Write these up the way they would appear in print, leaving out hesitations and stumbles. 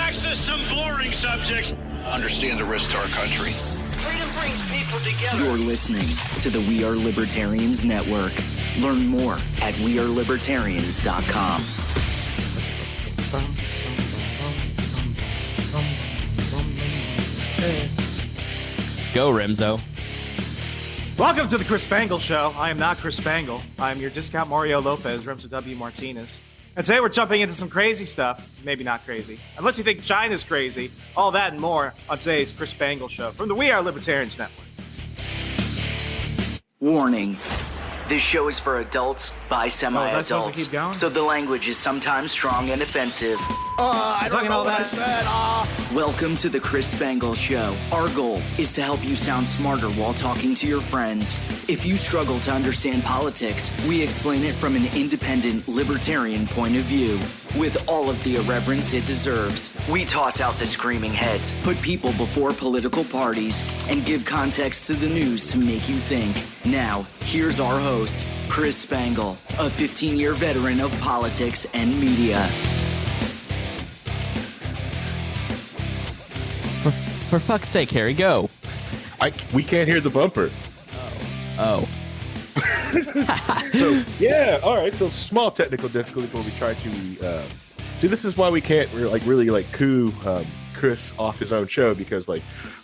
access some boring subjects. Understand the risk to our country. Freedom brings people together. You're listening to the We Are Libertarians Network. Learn more at wearelibertarians.com. Go, Remso. Welcome to the Chris Spangle Show. I am not Chris Spangle. I'm your discount Mario Lopez, Remso W. Martinez. And today we're jumping into some crazy stuff. Maybe not crazy. Unless you think China's crazy. All that and more on today's Chris Spangle Show from the We Are Libertarians Network. Warning. This show is for adults by semi-adults. Keep going? So the language is sometimes strong and offensive. I don't know what I said. Welcome to the Chris Spangle Show. Our goal is to help you sound smarter while talking to your friends. If you struggle to understand politics, we explain it from an independent, libertarian point of view. With all of the irreverence it deserves, we toss out the screaming heads, put people before political parties, and give context to the news to make you think. Now, here's our host, Chris Spangle, a 15-year veteran of politics and media. For fuck's sake, Harry, go. We can't hear the bumper. Oh. So, yeah, all right. So, small technical difficulty before we try to see. This is why we can't really coo Chris off his own show, because a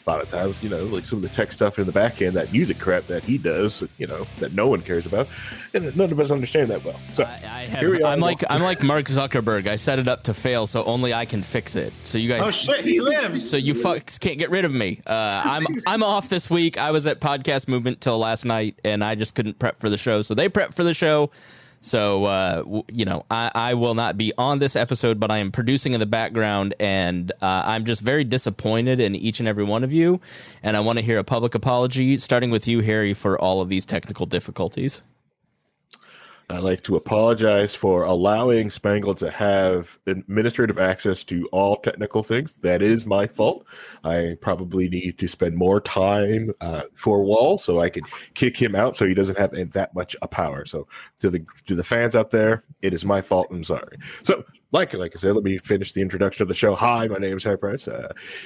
lot of times, some of the tech stuff in the back end, that music crap that he does, that no one cares about, and none of us understand that well. So I'm like Mark Zuckerberg. I set it up to fail, so only I can fix it. So you guys, Oh shit, he lives. so you fucks can't get rid of me. I'm off this week. I was at Podcast Movement till last night, and I just couldn't prep for the show. So they prepped for the show. So, I will not be on this episode, but I am producing in the background, and I'm just very disappointed in each and every one of you, and I want to hear a public apology, starting with you, Harry, for all of these technical difficulties. I'd like to apologize for allowing Spangle to have administrative access to all technical things. That is my fault. I probably need to spend more time for a wall so I can kick him out so he doesn't have that much power. So to the fans out there, it is my fault. I'm sorry. So like I said, let me finish the introduction of the show. Hi, my name is Harry Price,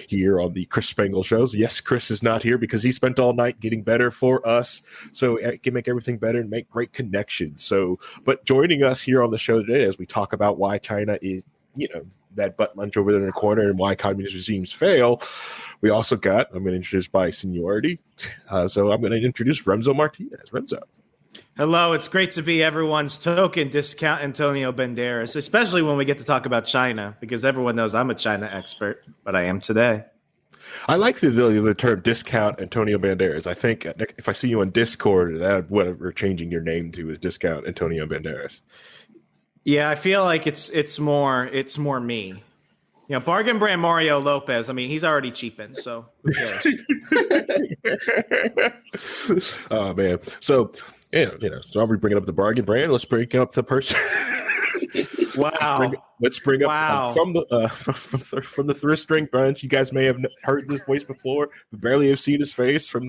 here on the Chris Spangle Shows. Yes, Chris is not here because he spent all night getting better for us, so it can make everything better and make great connections. So, but joining us here on the show today as we talk about why China is, that butt munch over there in the corner and why communist regimes fail, we also got, I'm going to introduce by seniority, so I'm going to introduce Remso Martinez. Remso. Hello, it's great to be everyone's token discount Antonio Banderas, especially when we get to talk about China, because everyone knows I'm a China expert, but I am today. I like the term discount Antonio Banderas. I think if I see you on Discord, that whatever changing your name to is discount Antonio Banderas. Yeah, I feel like it's more me. Bargain brand Mario Lopez. I mean, he's already cheapened, so who cares? Oh man, so. So I'll be bringing up the bargain brand. Let's bring up the person. Wow. Let's bring up from the thrift string bunch. You guys may have heard this voice before, but barely have seen his face from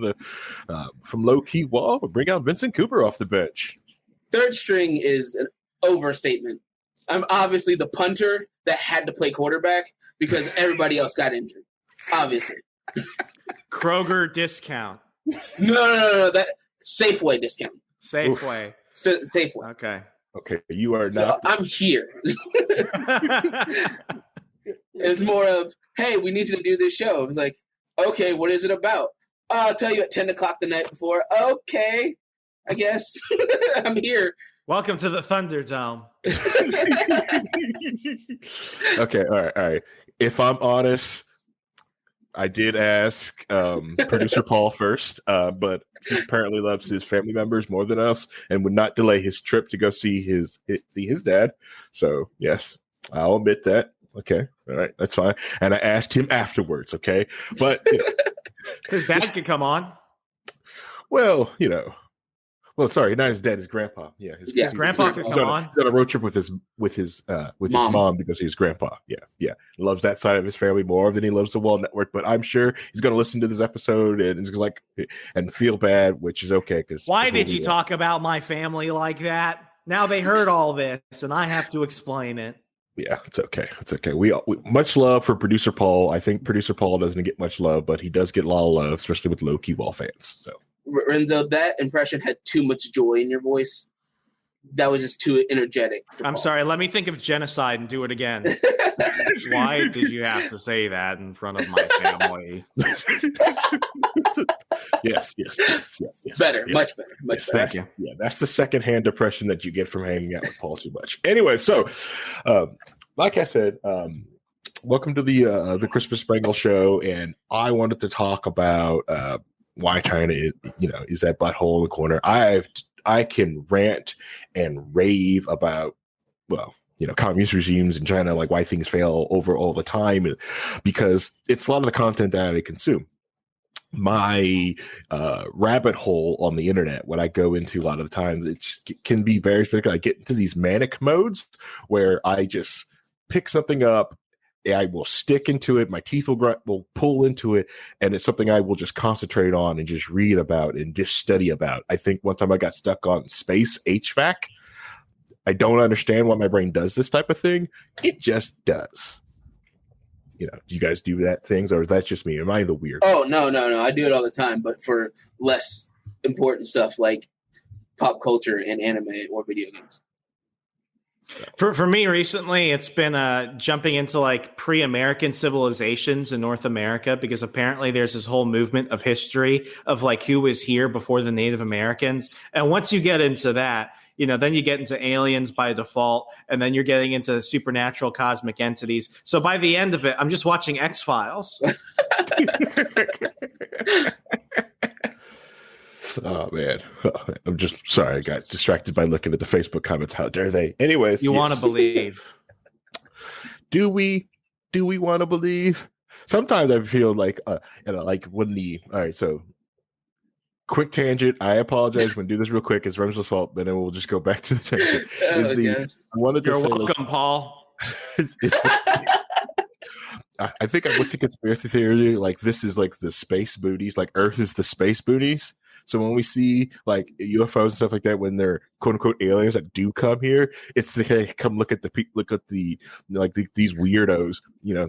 low key wall. We'll bring out Vincent Cooper off the bench. Third string is an overstatement. I'm obviously the punter that had to play quarterback because everybody else got injured. Obviously. Kroger discount. No. That Safeway discount. Safeway. Safeway. Okay. You are so not. I'm here. It's more of, hey, we need you to do this show. It was like, okay, what is it about? I'll tell you at 10 o'clock the night before. Okay, I guess. I'm here. Welcome to the Thunderdome. Okay, all right. If I'm honest, I did ask producer Paul first, but he apparently loves his family members more than us and would not delay his trip to go see his dad. So, yes, I'll admit that. Okay, all right, that's fine. And I asked him afterwards, okay? But his dad could come on. Well, sorry, not his dad, his grandpa. Yeah, his grandpa could come on. He's on a road trip with his mom because he's grandpa. Yeah, loves that side of his family more than he loves the Wall Network. But I'm sure he's going to listen to this episode and feel bad, which is okay. Because why did you talk about my family like that? Now they heard all this, and I have to explain it. Yeah, it's okay. It's okay. We much love for producer Paul. I think producer Paul doesn't get much love, but he does get a lot of love, especially with low key ball fans. So Renzo, that impression had too much joy in your voice. That was just too energetic. I'm Paul. sorry. Let me think of genocide and do it again. Why did you have to say that in front of my family? yes. Better, Yeah. much better, much better. Thank you. Yeah, that's the secondhand depression that you get from hanging out with Paul too much. Anyway, so like I said, welcome to the Christmas Spangle Show, and I wanted to talk about why China is that butthole in the corner. I can rant and rave about, well, communist regimes in China, like why things fail over all the time, because it's a lot of the content that I consume. My rabbit hole on the internet, what I go into a lot of the times, it can be very specific. I get into these manic modes where I just pick something up, I will stick into it, my teeth will pull into it, and it's something I will just concentrate on and just read about and just study about. I think one time I got stuck on space HVAC. I don't understand why my brain does this type of thing. It just does. Do you guys do that things, or is that just me? Am I the weird? Oh, no. I do it all the time, but for less important stuff like pop culture and anime or video games. For me recently, it's been jumping into like pre-American civilizations in North America, because apparently there's this whole movement of history of like who was here before the Native Americans. And once you get into that, then you get into aliens by default, and then you're getting into supernatural cosmic entities. So by the end of it, I'm just watching X-Files. Oh man, I'm just sorry. I got distracted by looking at the Facebook comments. How dare they? Anyways, you want to believe? Do we want to believe? Sometimes I feel like like when all right. So quick tangent. I apologize. We're gonna do this real quick. It's Remso's fault, but then we'll just go back to the tangent. I wanted to You're say, welcome, Paul. I think with the conspiracy theory, like this is like the space booties, like Earth is the space booties. So when we see like UFOs and stuff like that, when they're quote unquote aliens that do come here, it's to hey, come look at these weirdos.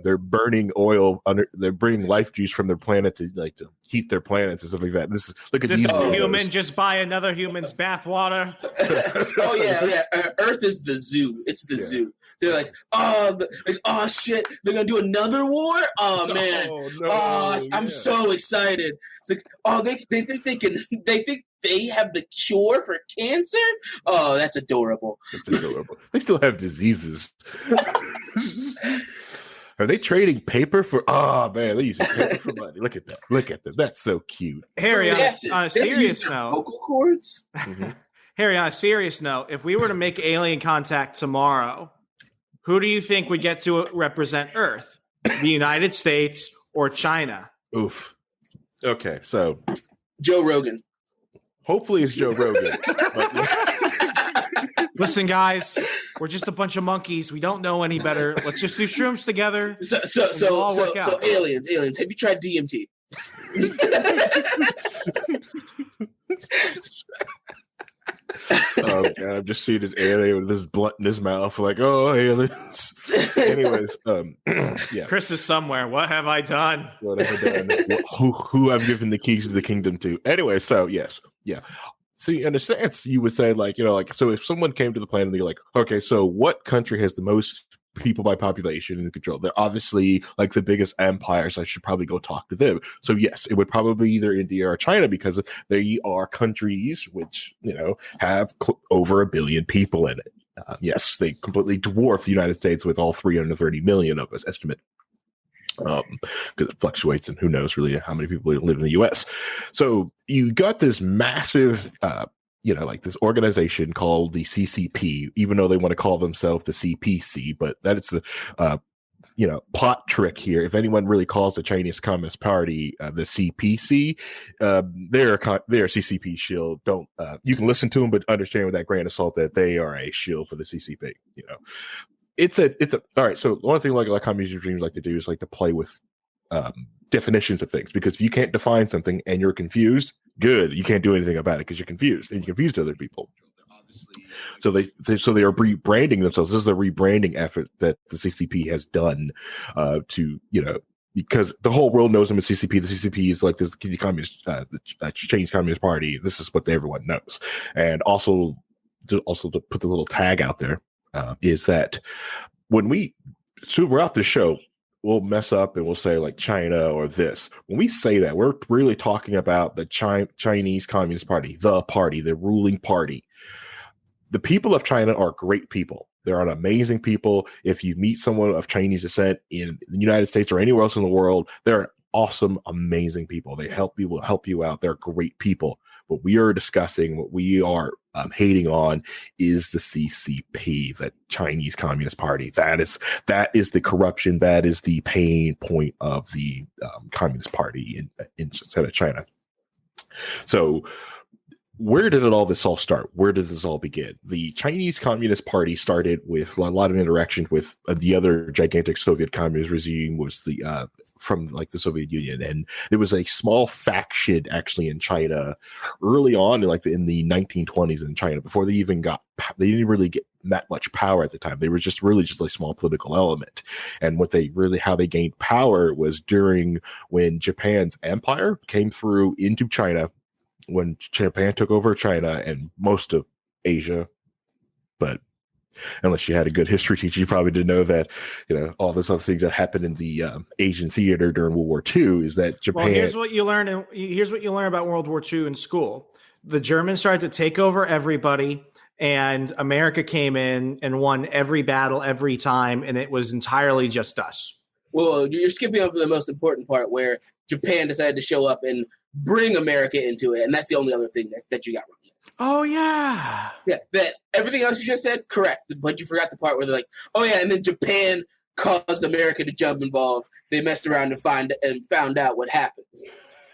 They're burning oil they're burning life juice from their planet to heat their planets and stuff like that. Look at Did these the human just buy another human's bathwater? Oh yeah. Earth is the zoo. It's the zoo. They're like, oh shit, they're gonna do another war. Oh man, I'm so excited. It's like, oh, they think they have the cure for cancer. Oh, that's adorable. That's adorable. They still have diseases. Are they trading paper for? Oh man, they're using paper for money. Look at that. Look at them. That's so cute. Harry, on a serious note, vocal cords. Mm-hmm. Harry, on a serious note, if we were to make alien contact tomorrow, who do you think would get to represent Earth? The United States or China? Oof. Okay, so Joe Rogan. Hopefully it's Joe Rogan. Listen, guys, we're just a bunch of monkeys. We don't know any better. Let's just do shrooms together. So aliens. Have you tried DMT? Oh god, I'm just seeing this alien with this blunt in his mouth, like, oh, aliens. Anyways, yeah. Chris is somewhere. What have I done? What have I done? Who I've given the keys to the kingdom to? Anyway, so yes, yeah. So in a sense, you would say so if someone came to the planet and you're like, okay, so what country has the most people by population in control? They're obviously like the biggest empires. I should probably go talk to them. So yes, it would probably be either India or China, because they are countries which have over 1 billion people in it. Yes, they completely dwarf the United States with all 330 million of us estimate. Because it fluctuates, and who knows really how many people live in the U.S. So you got this massive like this organization called the CCP, even though they want to call themselves the CPC, but that is the plot trick here. If anyone really calls the Chinese Communist Party the CPC, they're a CCP shield. Don't you can listen to them, but understand with that grain of salt that they are a shield for the CCP. It's a all right. So one thing like communist regimes like to do is like to play with definitions of things, because if you can't define something and you're confused, good, you can't do anything about it because you're confused and you confused other people. So they are rebranding themselves. This is a rebranding effort that the CCP has done to, because the whole world knows them as CCP. The CCP is like this communist, the Chinese Communist Party. This is what everyone knows. And also to put the little tag out there is that throughout the show, we'll mess up and we'll say like China or this. When we say that, we're really talking about the Chinese Communist Party, the ruling party. The people of China are great people. They're an amazing people. If you meet someone of Chinese descent in the United States or anywhere else in the world, they're awesome, amazing people. They will help you out. They're great people. What we are discussing, what we are hating on, is the CCP, the Chinese Communist Party. That is the corruption. That is the pain point of the Communist Party in China. So, where did this all start? Where did this all begin? The Chinese Communist Party started with a lot of interaction with the other gigantic Soviet communist regime, was from like the Soviet Union, and there was a small faction actually in China early on, in the 1920s in China, before they didn't really get that much power at the time. They were just a small political element, and how they gained power was when Japan's empire came through into China. When Japan took over China and most of Asia, but unless you had a good history teacher, you probably didn't know that, all this other things that happened in the Asian theater during World War II is that Japan. Well, here's what you learn about World War II in school. The Germans started to take over everybody, and America came in and won every battle every time, and it was entirely just us. Well, you're skipping over the most important part where Japan decided to show up and bring America into it, and that's the only other thing that you got wrong. Oh yeah, that everything else you just said correct, but you forgot the part where they're like, oh yeah, and then Japan caused America to jump involved. They messed around and found out what happens.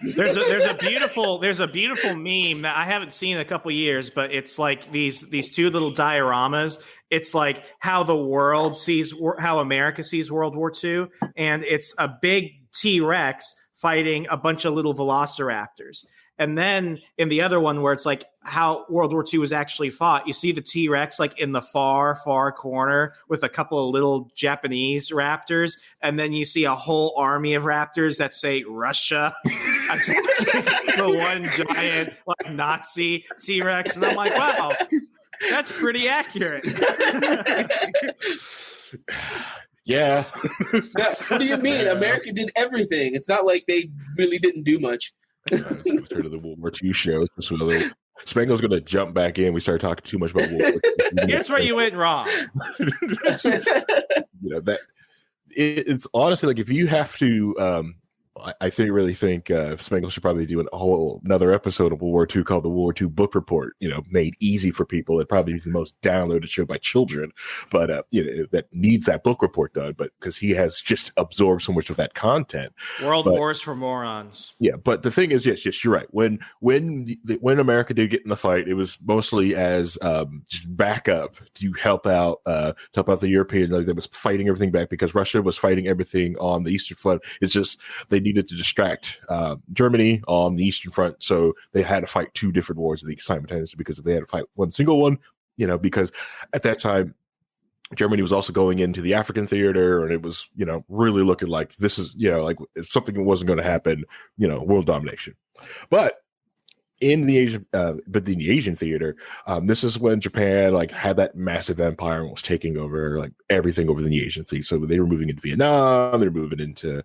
There's a beautiful meme that I haven't seen in a couple years, but it's like these two little dioramas. It's like how America sees World War II, and it's a big T-Rex fighting a bunch of little velociraptors. And then in the other one where it's like how World War II was actually fought, you see the T-Rex like in the far, far corner with a couple of little Japanese raptors. And then you see a whole army of raptors that say Russia attacking the one giant like Nazi T-Rex. And I'm like, wow, that's pretty accurate. Yeah. What do you mean? America did everything. It's not like they really didn't do much. Return to the World War II show. Spangle's going to jump back in. We started talking too much about World War II. Here's where you went wrong. It's honestly like if you have to. I really think Spangle should probably do another episode of World War II called the World War II Book Report, made easy for people. It'd probably be the most downloaded show by children, but, that needs that book report done, but because he has just absorbed so much of that content. Wars for morons. Yeah, but the thing is, yes, you're right. When America did get in the fight, it was mostly as just backup to help out the European, that was fighting everything back because Russia was fighting everything on the Eastern Front. It's just they needed to distract Germany on the Eastern Front, so they had to fight two different wars simultaneously because if they had to fight one single one, because at that time Germany was also going into the African theater, and it was really looking like this is like something that wasn't going to happen, world domination. But in the Asian theater, this is when Japan had that massive empire and was taking over everything over the Asian thing. So they were moving into Vietnam, they were moving into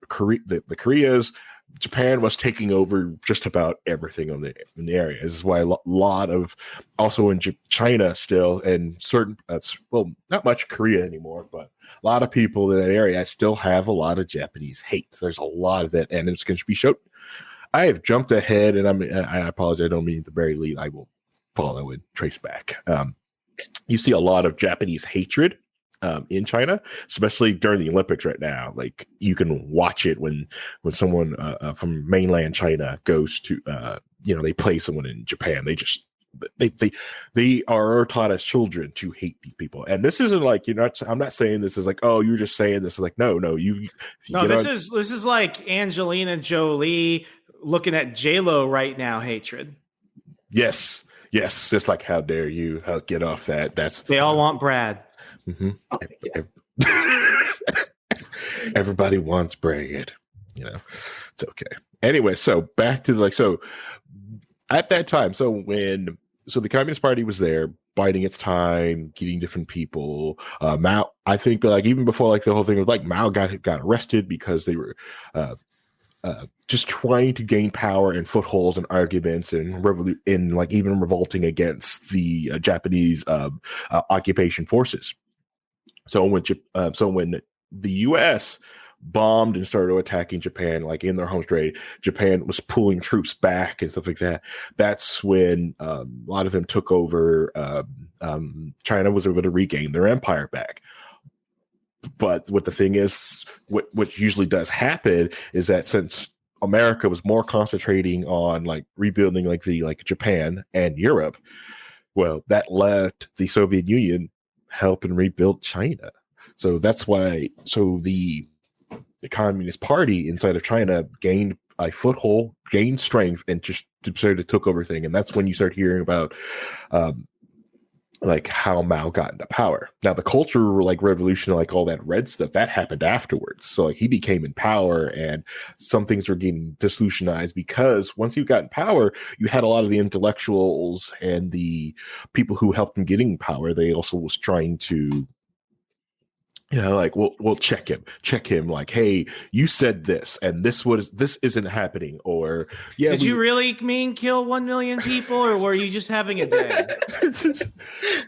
Korea, the Koreas. Japan was taking over just about everything in the area. This is why a lot of, also in China still, and certain, not much Korea anymore, but a lot of people in that area still have a lot of Japanese hate. There's a lot of that, and it's going to be shown. I have jumped ahead, and I apologize. I don't mean to bury lead. I will follow and trace back. You see a lot of Japanese hatred in China, especially during the Olympics right now. Like you can watch it when someone from mainland China goes to, they play someone in Japan. They are taught as children to hate these people. And this isn't like, I'm not saying this is like, oh, you're just saying this is like, no, this is like Angelina Jolie looking at J-Lo right now hatred. Yes. Yes, it's like, how dare you get off that? They all want Brad. Mm-hmm. Everybody wants Brad. It's okay. Anyway, so back to so at that time, so the Communist Party was there biding its time, getting different people. Mao, I think even before the whole thing was Mao got arrested because they were just trying to gain power and footholds and arguments and even revolting against the Japanese occupation forces. So when the U.S. bombed and started attacking Japan, in their home straight, Japan was pulling troops back and stuff like that. That's when a lot of them took over. China was able to regain their empire back. But what the thing is, what usually does happen is that since America was more concentrating on rebuilding Japan and Europe, well, that let the Soviet Union help and rebuild China. So that's why. So the Communist Party inside of China gained a foothold, gained strength, and just sort of took over thing. And that's when you start hearing about how Mao got into power. Now the cultural revolution, all that red stuff, that happened afterwards. So he became in power, and some things were getting disillusionized because once you got in power, you had a lot of the intellectuals and the people who helped him getting power. They also was trying to, we'll check him. Hey, you said this, and this isn't happening. Or did you really mean kill 1 million people, or were you just having a day?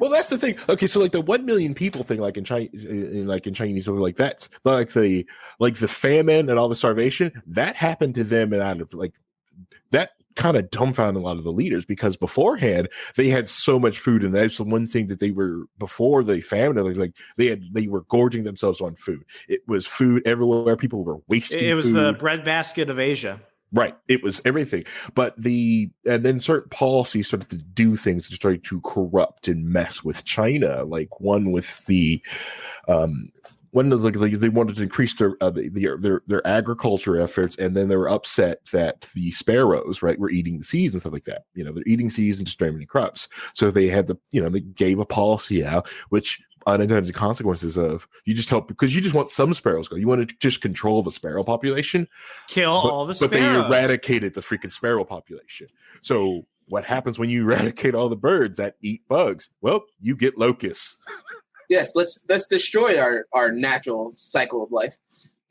Well, that's the thing. Okay, so the 1 million people thing, in Chinese, or that's the famine and all the starvation that happened to them, and out of that kind of dumbfounded a lot of the leaders, because beforehand they had so much food, and that's the one thing that they were before the famine. They were gorging themselves on food. It was food everywhere. People were wasting. It was food. the breadbasket of Asia. Right. It was everything. But and then certain policies started to do things to start to corrupt and mess with China. One with the one of they wanted to increase their agriculture efforts, and then they were upset that the sparrows, were eating the seeds and stuff like that. They're eating seeds and destroying crops. So they had they gave a policy out, which unintended consequences of you just help because you just want some sparrows go. You want to just control the sparrow population, kill all the sparrows. But they eradicated the freaking sparrow population. So what happens when you eradicate all the birds that eat bugs? Well, you get locusts. Yes, let's destroy our natural cycle of life.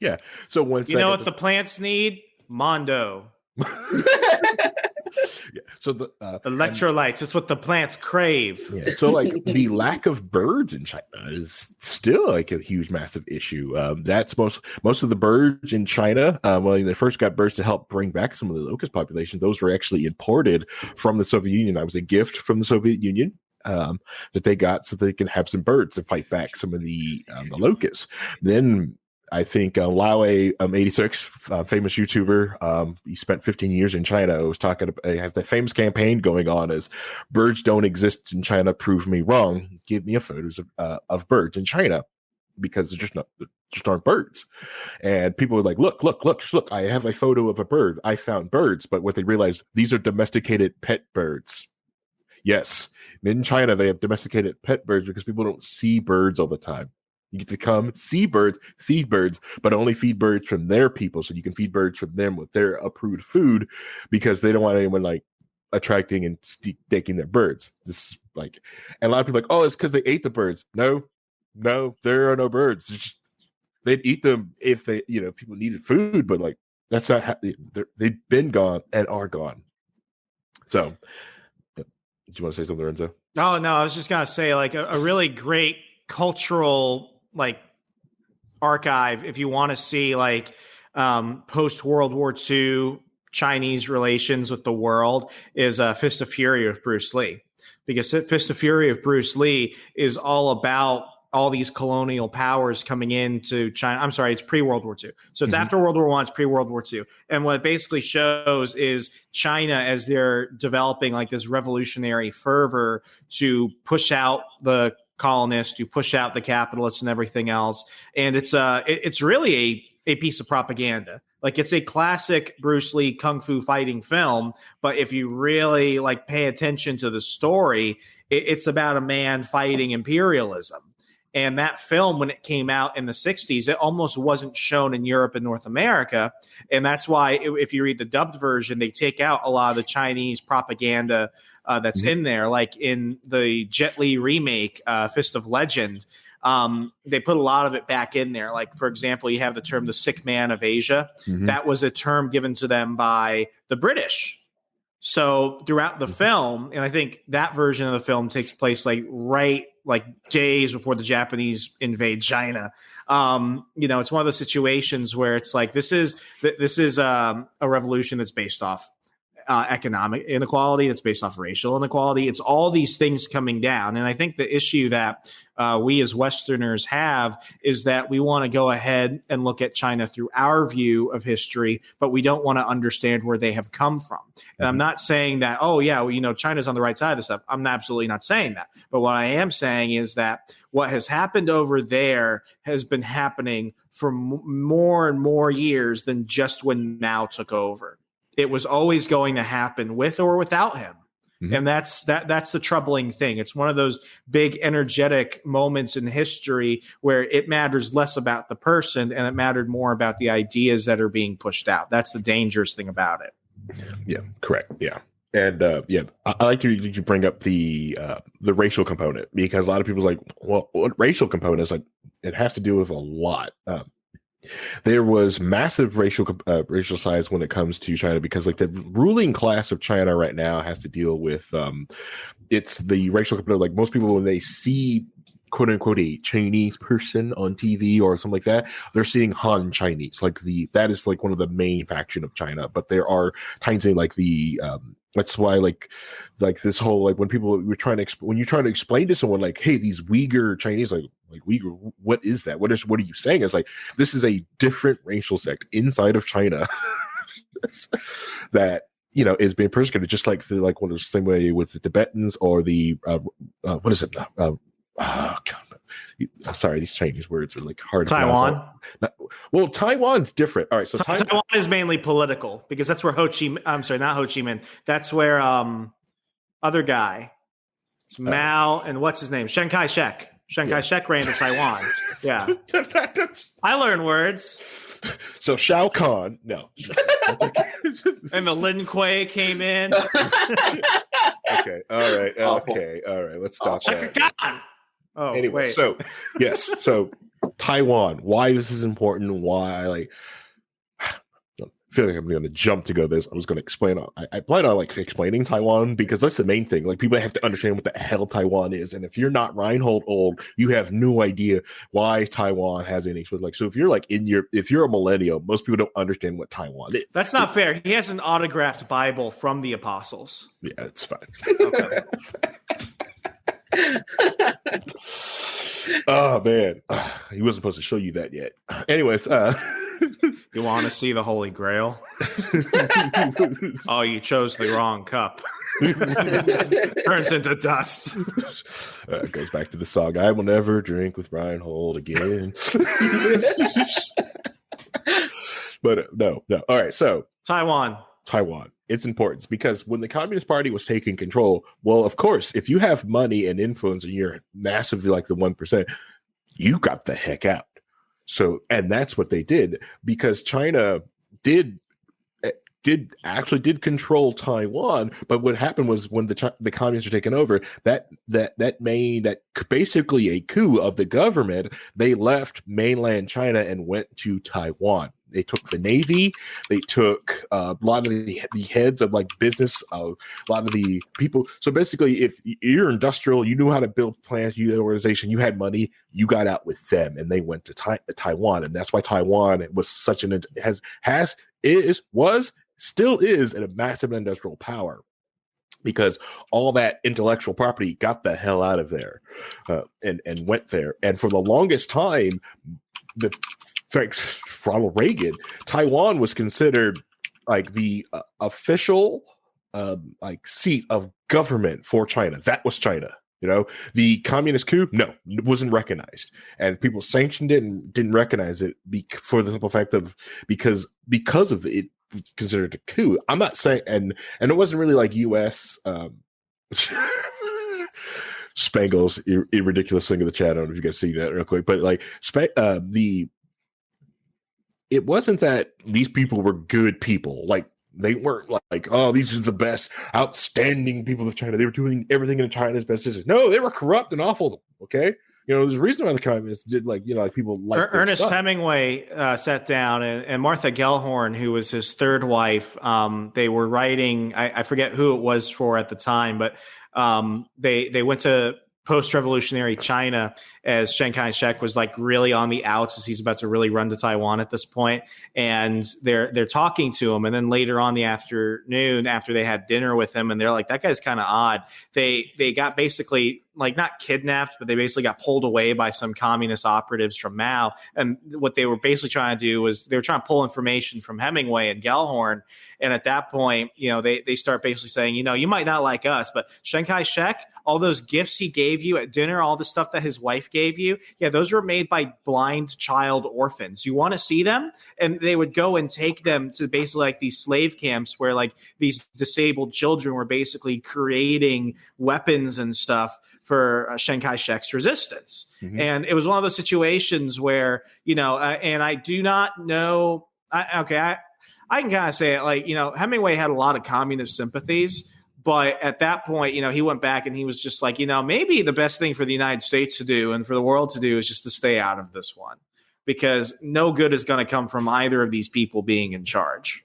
Yeah. So once know what the plants need? Mondo. Yeah. So the electrolytes. It's what the plants crave. Yeah. So the lack of birds in China is still a huge, massive issue. That's most of the birds in China. When they first got birds to help bring back some of the locust population, those were actually imported from the Soviet Union. That was a gift from the Soviet Union. That they got so they can have some birds to fight back some of the locusts. Then I think Laowei 86, famous YouTuber, he spent 15 years in China. Was talking about has that famous campaign going on as birds don't exist in China. Prove me wrong. Give me a photos of birds in China because they're just aren't birds. And people were like, look, I have a photo of a bird. I found birds, but what they realized, these are domesticated pet birds. Yes, in China, they have domesticated pet birds because people don't see birds all the time. You get to come see birds, feed birds, but only feed birds from their people. So you can feed birds from them with their approved food because they don't want anyone attracting and taking their birds. This and a lot of people oh, it's because they ate the birds. No, there are no birds. They'd eat them if they, if people needed food, but that's not how they've been gone and are gone. So. Do you want to say something, Renzo? Oh, no, I was just going to say a really great cultural archive if you want to see post World War II Chinese relations with the world is Fist of Fury of Bruce Lee, because Fist of Fury of Bruce Lee is all about all these colonial powers coming into China. I'm sorry, it's pre-World War II. So it's after World War I, it's pre-World War II. And what it basically shows is China as they're developing this revolutionary fervor to push out the colonists, to push out the capitalists and everything else. And it's really a piece of propaganda. Like, it's a classic Bruce Lee kung fu fighting film, but if you really like pay attention to the story, it's about a man fighting imperialism. And that film, when it came out in the 60s, it almost wasn't shown in Europe and North America. And that's why if you read the dubbed version, they take out a lot of the Chinese propaganda that's in there. Like in the Jet Li remake, Fist of Legend, they put a lot of it back in there. Like, for example, you have the term the sick man of Asia. That was a term given to them by the British. So throughout the film, and I think that version of the film takes place like days before the Japanese invade China. It's one of those situations where it's like, this is a revolution that's based off economic inequality, that's based off racial inequality. It's all these things coming down. And I think the issue that we as Westerners have is that we want to go ahead and look at China through our view of history, but we don't want to understand where they have come from. And I'm not saying that, China's on the right side of stuff. I'm absolutely not saying that. But what I am saying is that what has happened over there has been happening for more and more years than just when Mao took over. It was always going to happen with or without him. And that's the troubling thing. It's one of those big energetic moments in history where it matters less about the person and it mattered more about the ideas that are being pushed out. That's the dangerous thing about it. Yeah, correct. Yeah. And I like you bring up the racial component, because a lot of people's like, well, what racial component is like, it has to do with a lot. There was massive racial size when it comes to China, because like the ruling class of China right now has to deal with it's the racial component. Like, most people, when they see quote unquote a Chinese person on TV or something like that, they're seeing Han Chinese. Like that is like one of the main faction of China. But there are times in like that's why like this whole, like, when you're trying to explain to someone like, hey, these Uyghur Chinese, like Uyghur, what is that? What are you saying? It's like, this is a different racial sect inside of China that is being persecuted, just like one of the same way with the Tibetans or the what is it? Sorry, these Chinese words are like hard. Taiwan. Well, Taiwan's different. All right, so Taiwan is mainly political, because that's where not Ho Chi Minh. That's where other guy, it's Mao, and what's his name? Chiang Kai-shek. Chiang Kai-shek ran to Taiwan. Yeah, I learn words. So Shao Kahn, no, and the Lin Kuei came in. Okay, all right, all right. Let's stop that. Oh, anyway, wait. So yes, so Taiwan. Why this is important? Why I feel like I'm going to jump to go this. I was going to explain. I plan on like explaining Taiwan, because that's the main thing. Like, people have to understand what the hell Taiwan is, and if you're not Reinhold old, you have no idea why Taiwan has any. Like, so if you're like if you're a millennial, most people don't understand what Taiwan is. That's not fair. He has an autographed Bible from the apostles. Yeah, it's fine. Okay. Oh man, he wasn't supposed to show you that yet. Anyways, you want to see the Holy Grail? Oh, you chose the wrong cup. Turns into dust. It goes back to the song, I will never drink with Reinhold again. But no. All right, so Taiwan. It's important because when the Communist Party was taking control, well, of course, if you have money and influence and you're massively like the 1%, you got the heck out. So, and that's what they did, because China did control Taiwan. But what happened was, when the communists were taking over, that made basically a coup of the government. They left mainland China and went to Taiwan. They took the Navy. They took a lot of the heads of like business, a lot of the people. So basically, if you're industrial, you knew how to build plants, you had an organization, you had money, you got out with them, and they went to Taiwan. And that's why Taiwan was such still is a massive industrial power, because all that intellectual property got the hell out of there and went there. And for the longest time, Ronald Reagan, Taiwan was considered like the official like seat of government for China. That was China. You know, the communist coup, no, it wasn't recognized, and people sanctioned it and didn't recognize it for the simple fact of because of it considered a coup. I'm not saying, and it wasn't really like U.S. Spangles, ridiculous thing in the chat. I don't know if you guys see that real quick, but like it wasn't that these people were good people, like. They weren't like, oh, these are the best, outstanding people of China. They were doing everything in China's best interest. No, they were corrupt and awful. Okay, there's a reason why the communists did like people like Ernest Hemingway sat down and Martha Gellhorn, who was his third wife. They were writing. I forget who it was for at the time, but they went to post-revolutionary China as Chiang Kai-shek was like really on the outs as he's about to really run to Taiwan at this point. And they're talking to him. And then later on the afternoon, after they had dinner with him, and they're like, that guy's kind of odd. They got basically like not kidnapped, but they basically got pulled away by some communist operatives from Mao. And what they were basically trying to do was they were trying to pull information from Hemingway and Gellhorn. And at that point, they start basically saying, you might not like us, but Chiang Kai-shek, all those gifts he gave you at dinner, all the stuff that his wife gave you, those were made by blind child orphans. You want to see them? And they would go and take them to basically like these slave camps where like these disabled children were basically creating weapons and stuff for Chiang Kai-shek's resistance. Mm-hmm. And it was one of those situations where, and I do not know, I can kind of say it like, Hemingway had a lot of communist sympathies. But at that point, he went back and he was just like, maybe the best thing for the United States to do and for the world to do is just to stay out of this one, because no good is going to come from either of these people being in charge.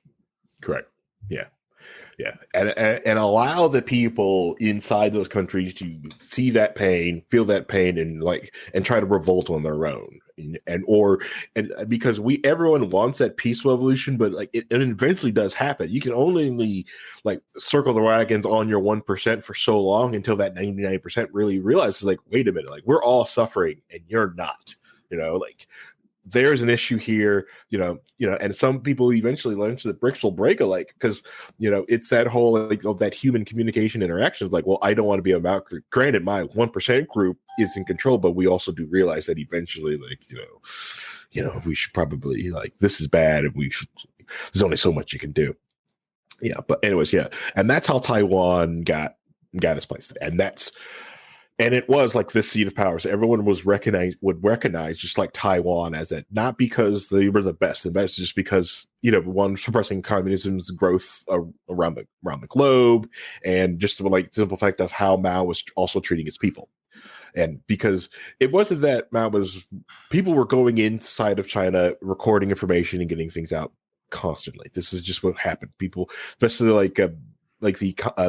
Correct. Yeah. Yeah. And allow the people inside those countries to see that pain, feel that pain, and try to revolt on their own. And because everyone wants that peaceful evolution, but like it eventually does happen. You can only like circle the wagons on your 1% for so long until that 99% really realizes like, wait a minute, like we're all suffering and you're not, like there's an issue here, and some people eventually learn that bricks will break alike because, it's that whole like of that human communication interactions. Like, well, I don't want to be about. Granted, my 1% group is in control, but we also do realize that eventually, like, we should probably like this is bad, and there's only so much you can do. Yeah, but anyways, yeah, and that's how Taiwan got its place, and it was like this seat of power. So everyone would recognize just like Taiwan as that, not because they were the best, just because, one, suppressing communism's growth around the globe, and just the simple fact of how Mao was also treating its people. And because it wasn't that people were going inside of China, recording information and getting things out constantly. This is just what happened. People, especially like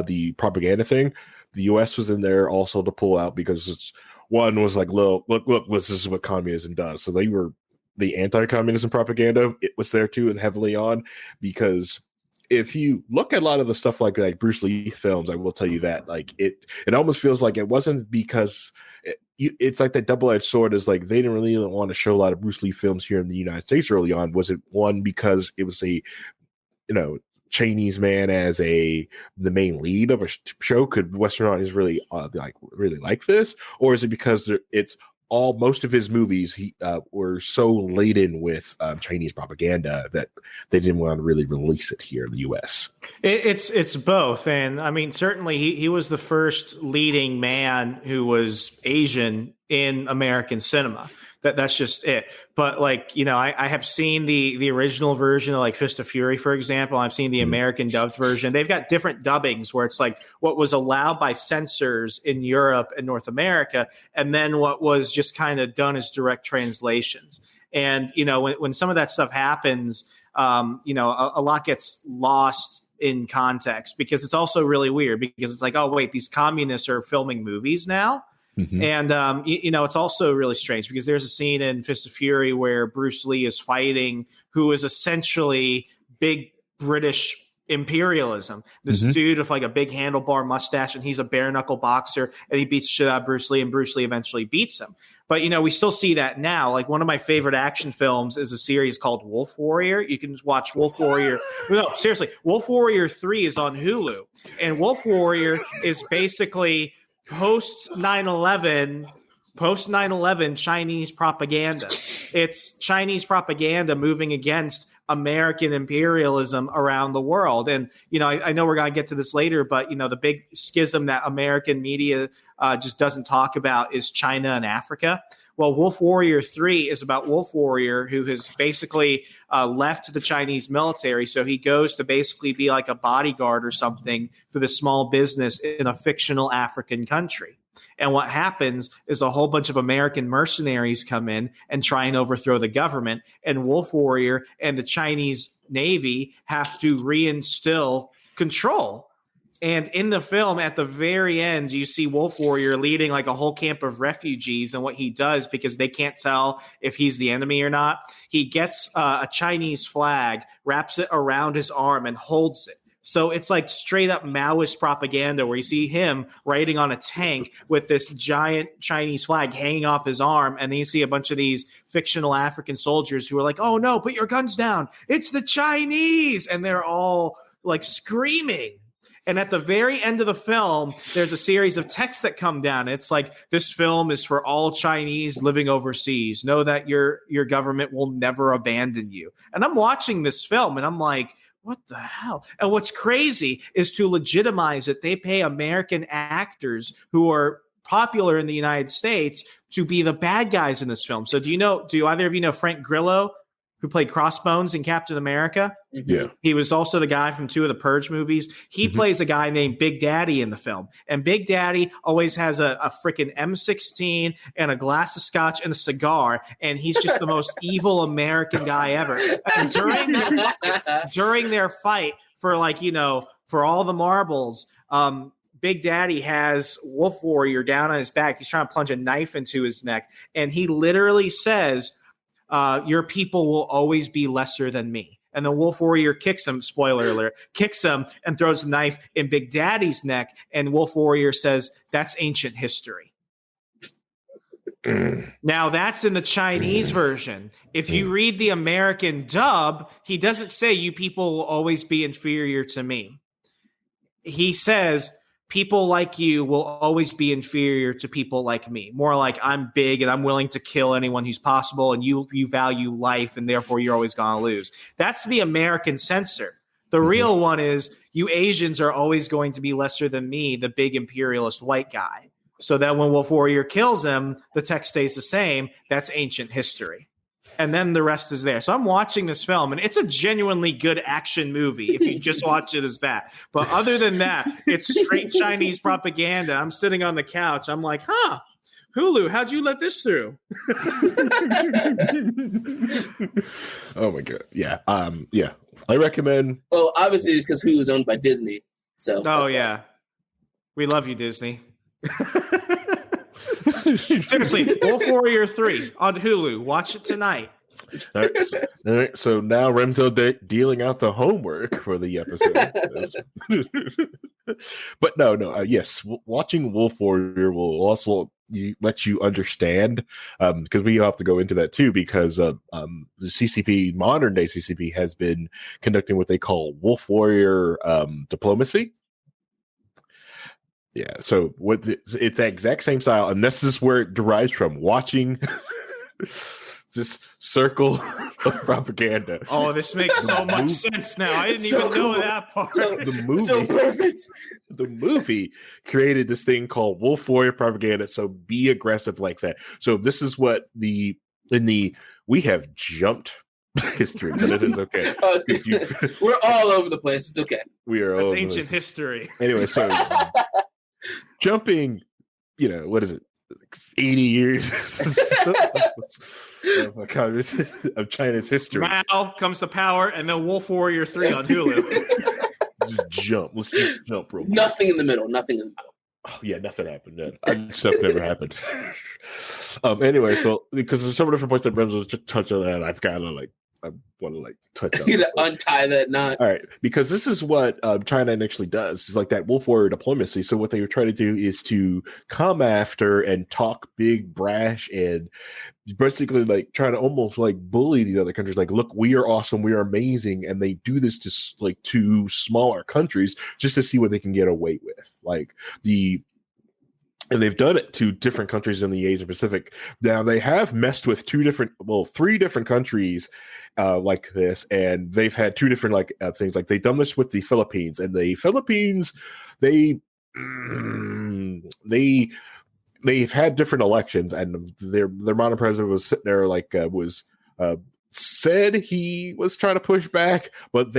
the propaganda thing, the U.S. was in there also to pull out because one was like, look, this is what communism does. So they were the anti-communism propaganda. It was there too, and heavily on, because if you look at a lot of the stuff like Bruce Lee films, I will tell you that like it almost feels like it wasn't because it's like that double-edged sword is like they didn't really want to show a lot of Bruce Lee films here in the United States early on. Was it one because it was a Chinese man as the main lead of a show? Could Western audience really like this, or is it because most of his movies were so laden with Chinese propaganda that they didn't want to really release it here in the U.S.? It's both, and I mean certainly he was the first leading man who was Asian in American cinema. That's just it. But I have seen the original version of like Fist of Fury, for example. I've seen the American dubbed version. They've got different dubbings where it's like what was allowed by censors in Europe and North America, and then what was just kind of done as direct translations. And when some of that stuff happens, a lot gets lost in context, because it's also really weird because it's like, oh wait, these communists are filming movies now. Mm-hmm. And, it's also really strange because there's a scene in Fist of Fury where Bruce Lee is fighting who is essentially big British imperialism. This dude with like a big handlebar mustache, and he's a bare knuckle boxer, and he beats the shit out of Bruce Lee, and Bruce Lee eventually beats him. But, we still see that now. Like one of my favorite action films is a series called Wolf Warrior. You can just watch Wolf Warrior. No, seriously. Wolf Warrior 3 is on Hulu. And Wolf Warrior is basically post 9/11 Chinese propaganda. It's Chinese propaganda moving against American imperialism around the world. And, I know we're going to get to this later, but, the big schism that American media just doesn't talk about is China and Africa. Well, Wolf Warrior 3 is about Wolf Warrior, who has basically left the Chinese military. So he goes to basically be like a bodyguard or something for the small business in a fictional African country. And what happens is a whole bunch of American mercenaries come in and try and overthrow the government. And Wolf Warrior and the Chinese Navy have to reinstill control. And in the film, at the very end, you see Wolf Warrior leading like a whole camp of refugees. And what he does, because they can't tell if he's the enemy or not, he gets a Chinese flag, wraps it around his arm and holds it. So it's like straight up Maoist propaganda where you see him riding on a tank with this giant Chinese flag hanging off his arm. And then you see a bunch of these fictional African soldiers who are like, oh, no, put your guns down. It's the Chinese. And they're all like screaming. And at the very end of the film, there's a series of texts that come down. It's like, this film is for all Chinese living overseas. Know that your government will never abandon you. And I'm watching this film and I'm like, what the hell? And what's crazy is to legitimize it, they pay American actors who are popular in the United States to be the bad guys in this film. So do either of you know Frank Grillo, who played Crossbones in Captain America? Yeah. He was also the guy from 2 of the Purge movies. He plays a guy named Big Daddy in the film. And Big Daddy always has a freaking M16 and a glass of scotch and a cigar. And he's just the most evil American guy ever. And during their fight for for all the marbles, Big Daddy has Wolf Warrior down on his back. He's trying to plunge a knife into his neck. And he literally says, your people will always be lesser than me. And the Wolf Warrior kicks him, spoiler alert, kicks him and throws a knife in Big Daddy's neck. And Wolf Warrior says, that's ancient history. Now, that's in the Chinese version. If you read the American dub, he doesn't say you people will always be inferior to me. He says, people like you will always be inferior to people like me. More like, I'm big and I'm willing to kill anyone who's possible, and you value life, and therefore you're always going to lose. That's the American censor. The real one is, you Asians are always going to be lesser than me, the big imperialist white guy. So that when Wolf Warrior kills him, the text stays the same. That's ancient history. And then the rest is there. So I'm watching this film, and it's a genuinely good action movie if you just watch it as that. But other than that, it's straight Chinese propaganda. I'm sitting on the couch. I'm like, Hulu, how'd you let this through? Oh, my God. Yeah. Yeah. I recommend. Well, obviously it's because Hulu's owned by Disney. So. Oh, yeah. We love you, Disney. Seriously, Wolf Warrior 3 on Hulu. Watch it tonight. All right, so now Remso dealing out the homework for the episode. But no. Yes, watching Wolf Warrior will also let you understand, because we have to go into that too, because the CCP, modern day CCP, has been conducting what they call Wolf Warrior diplomacy. Yeah, so it's the exact same style, and this is where it derives from, watching this circle of propaganda. Oh, this makes so much sense now. I didn't even know that part. The movie, so perfect. The movie created this thing called Wolf Warrior propaganda, so be aggressive like that. So this is what we have jumped history, but it is okay. We're all over the place. It's okay. We are. That's ancient history. Anyway, so jumping, what is it? 80 years of China's history. Mao comes to power, and then Wolf Warrior 3 on Hulu. Just jump. Let's just jump real quick. Nothing in the middle. Oh, yeah, nothing happened. Stuff never happened. Anyway, so because there's several different points that Remso touched on, and I've got to I want to touch on. You gotta untie that knot. All right, because this is what China actually does. It's like that Wolf Warrior diplomacy. So what they were trying to do is to come after and talk big, brash, and basically trying to almost bully the other countries. Like, look, we are awesome, we are amazing, and they do this to smaller countries just to see what they can get away with. Like And they've done it to different countries in the Asia Pacific. Now they have messed with three different countries like this, and they've had two different things. Like they've done this with the Philippines, and the Philippines, they've had different elections, and their modern president was sitting there said he was trying to push back, but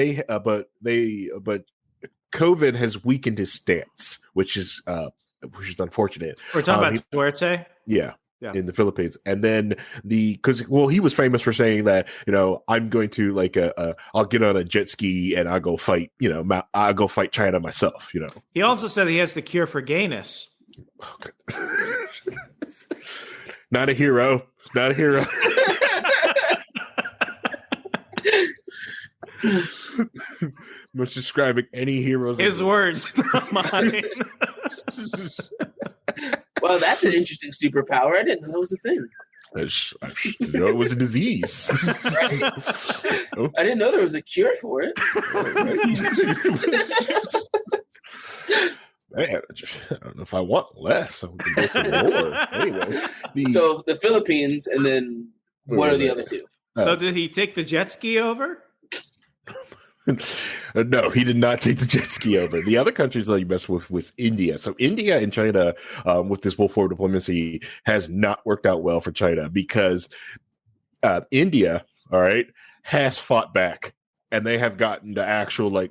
COVID has weakened his stance, which is unfortunate. We're talking about Duarte? Yeah, in the Philippines. And then he was famous for saying that, I'm going to I'll get on a jet ski and I'll go fight, I'll go fight China myself, He also said he has the cure for gayness. Okay. Not a hero. Not a hero. Much describing any heroes. His words, not mine. Well, that's an interesting superpower. I didn't know that was a thing. It was a disease. I didn't know there was a cure for it. Man, I don't know if I want less. I can go for more. Anyway, so the Philippines, and then what are the other two? So did he take the jet ski over? No, he did not take the jet ski over. The other countries that he messed with was India. So India and China, with this wolf forward diplomacy, has not worked out well for China because India, all right, has fought back, and they have gotten to actual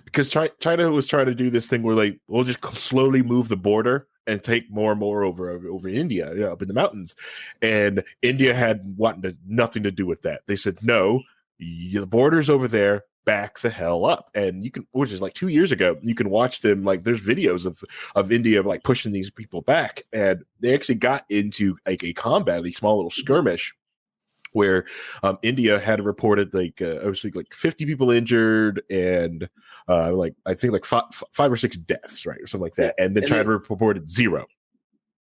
because China was trying to do this thing where we'll just slowly move the border and take more and more over India, up in the mountains, and India had nothing to do with that. They said no. The border's over there, back the hell up. And you can, which is 2 years ago, you can watch them, there's videos of India pushing these people back, and they actually got into a combat, a small little skirmish where India had reported obviously 50 people injured and I think five or six deaths, right, or something like that, and then China reported 0.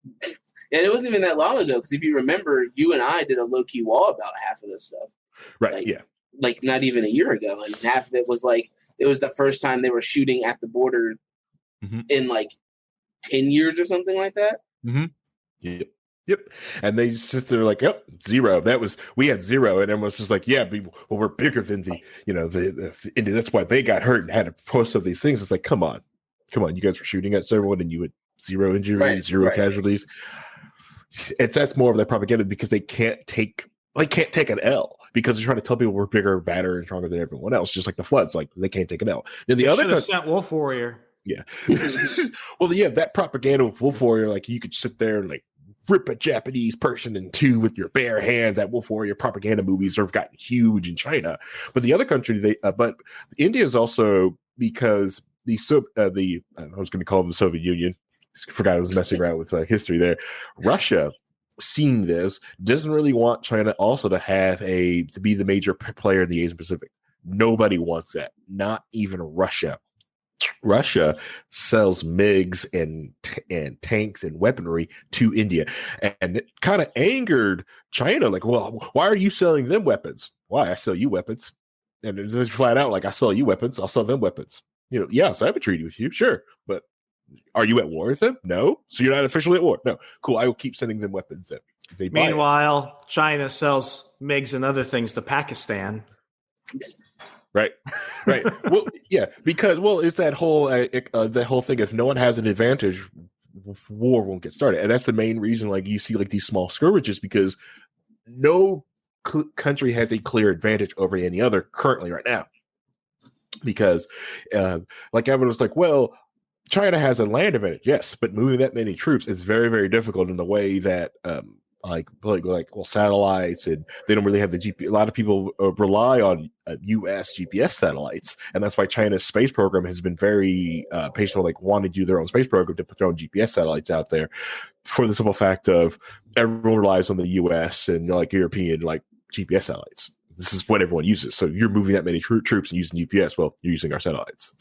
And it wasn't even that long ago, because if you remember, you and I did a low-key wall about half of this stuff. Right, yeah. Not even a year ago, and half of it was it was the first time they were shooting at the border in 10 years or something like that. Mm-hmm. Yep. And they just they're yep, 0. We had 0, and everyone's just we're bigger than the India. That's why they got hurt and had to post of these things. It's come on, you guys were shooting at everyone, and you had 0 injuries, 0 casualties. That's more of that propaganda because they can't take an L. Because they're trying to tell people we're bigger, badder, and stronger than everyone else, just like the Floods. They can't take an L. Now the other sent Wolf Warrior. Yeah. Well, yeah, that propaganda with Wolf Warrior, you could sit there and rip a Japanese person in two with your bare hands. That Wolf Warrior propaganda movies have gotten huge in China. But the other country, but India is also because I was going to call them the Soviet Union. I forgot I was messing around with history there. Russia, seeing this, doesn't really want China also to be the major player in the Asian Pacific. Nobody wants that. Not even Russia. Russia sells MiGs and tanks and weaponry to India, and it kind of angered China. Well, why are you selling them weapons? Why? I sell you weapons, and it's just flat out I sell you weapons, I'll sell them weapons. Yeah, so I have a treaty with you, sure, but are you at war with them? No. So you're not officially at war? No. Cool. I will keep sending them weapons then. Meanwhile, China sells MiGs and other things to Pakistan. Right. Well, yeah, because it's that whole thing. If no one has an advantage, war won't get started, and that's the main reason. You see these small skirmishes because no country has a clear advantage over any other currently right now. Because, everyone was well, China has a land advantage, yes, but moving that many troops is very, very difficult in the way that, satellites, and they don't really have the GPS. A lot of people rely on U.S. GPS satellites, and that's why China's space program has been very patient, wanting to do their own space program to put their own GPS satellites out there, for the simple fact of everyone relies on the U.S. and European GPS satellites. This is what everyone uses. So you're moving that many troops and using GPS. Well, you're using our satellites.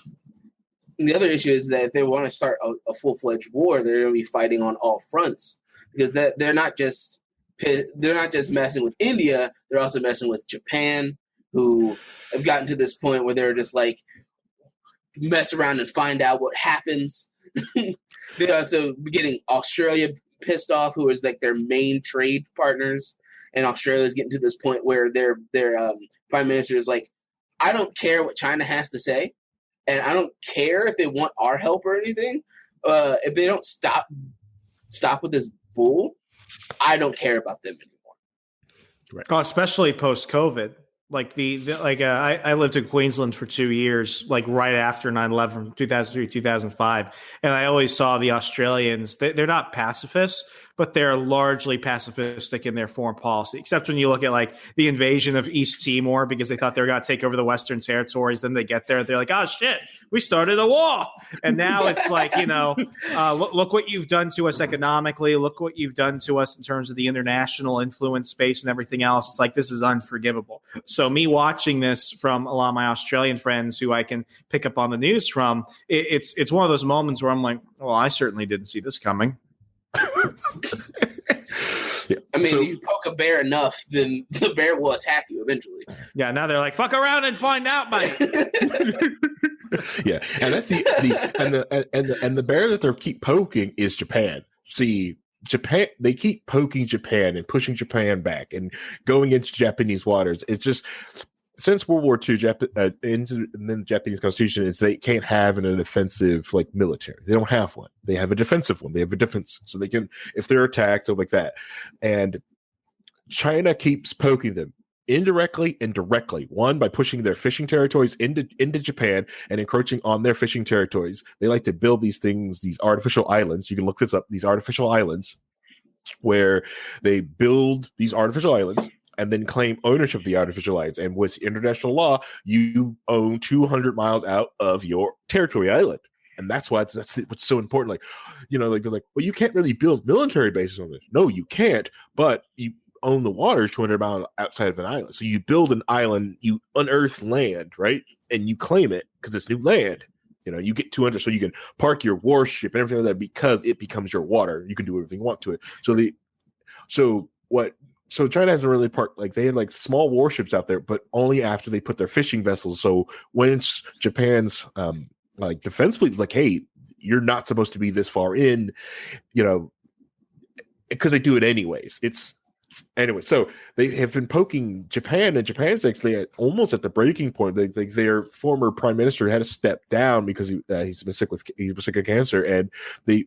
And the other issue is that if they want to start a full-fledged war, they're going to be fighting on all fronts, because they're not just messing with India. They're also messing with Japan, who have gotten to this point where they're just mess around and find out what happens. They also getting Australia pissed off, who is like their main trade partners, and Australia is getting to this point where their prime minister is like, I don't care what China has to say, and I don't care if they want our help or anything. If they don't stop with this bull, I don't care about them anymore. Right. Oh, especially post-COVID. Like I lived in Queensland for 2 years, like right after 9/11, 2003, 2005. And I always saw the Australians, they're not pacifists, but they're largely pacifistic in their foreign policy, except when you look at like the invasion of East Timor because they thought they were going to take over the Western territories. Then they get there, they're like, oh shit, we started a war. And now it's like, look what you've done to us economically. Look what you've done to us in terms of the international influence space and everything else. It's like, this is unforgivable. So me watching this from a lot of my Australian friends who I can pick up on the news from, it's one of those moments where I'm like, well, I certainly didn't see this coming. I mean, you poke a bear enough, then the bear will attack you eventually. Yeah, now they're like, fuck around and find out, mate. Yeah, and that's the bear that they keep poking is Japan. See, Japan, they keep poking Japan and pushing Japan back and going into Japanese waters. It's just since World War II, and then the Japanese Constitution is they can't have an offensive like military. They don't have one. They have a defensive one. They have a defense, so they can, if they're attacked or like that. And China keeps poking them indirectly and directly. One, by pushing their fishing territories into Japan and encroaching on their fishing territories. They like to build these things, these artificial islands. You can look this up. These artificial islands, where they build these artificial islands and then claim ownership of the artificial islands. And with international law, you own 200 miles out of your territory island. And that's why that's what's so important. Like, well, you can't really build military bases on this. No, you can't. But you own the waters 200 miles outside of an island. So you build an island, you unearth land, right? And you claim it because it's new land. You get 200, so you can park your warship and everything like that because it becomes your water. You can do everything you want to it. So China hasn't really parked, like they had like small warships out there, but only after they put their fishing vessels. So when it's Japan's like defense fleet was like, hey, you're not supposed to be this far in, because they do it anyways. Anyway, so they have been poking Japan, and Japan's actually almost at the breaking point. Their former prime minister had to step down because he was sick of cancer, and they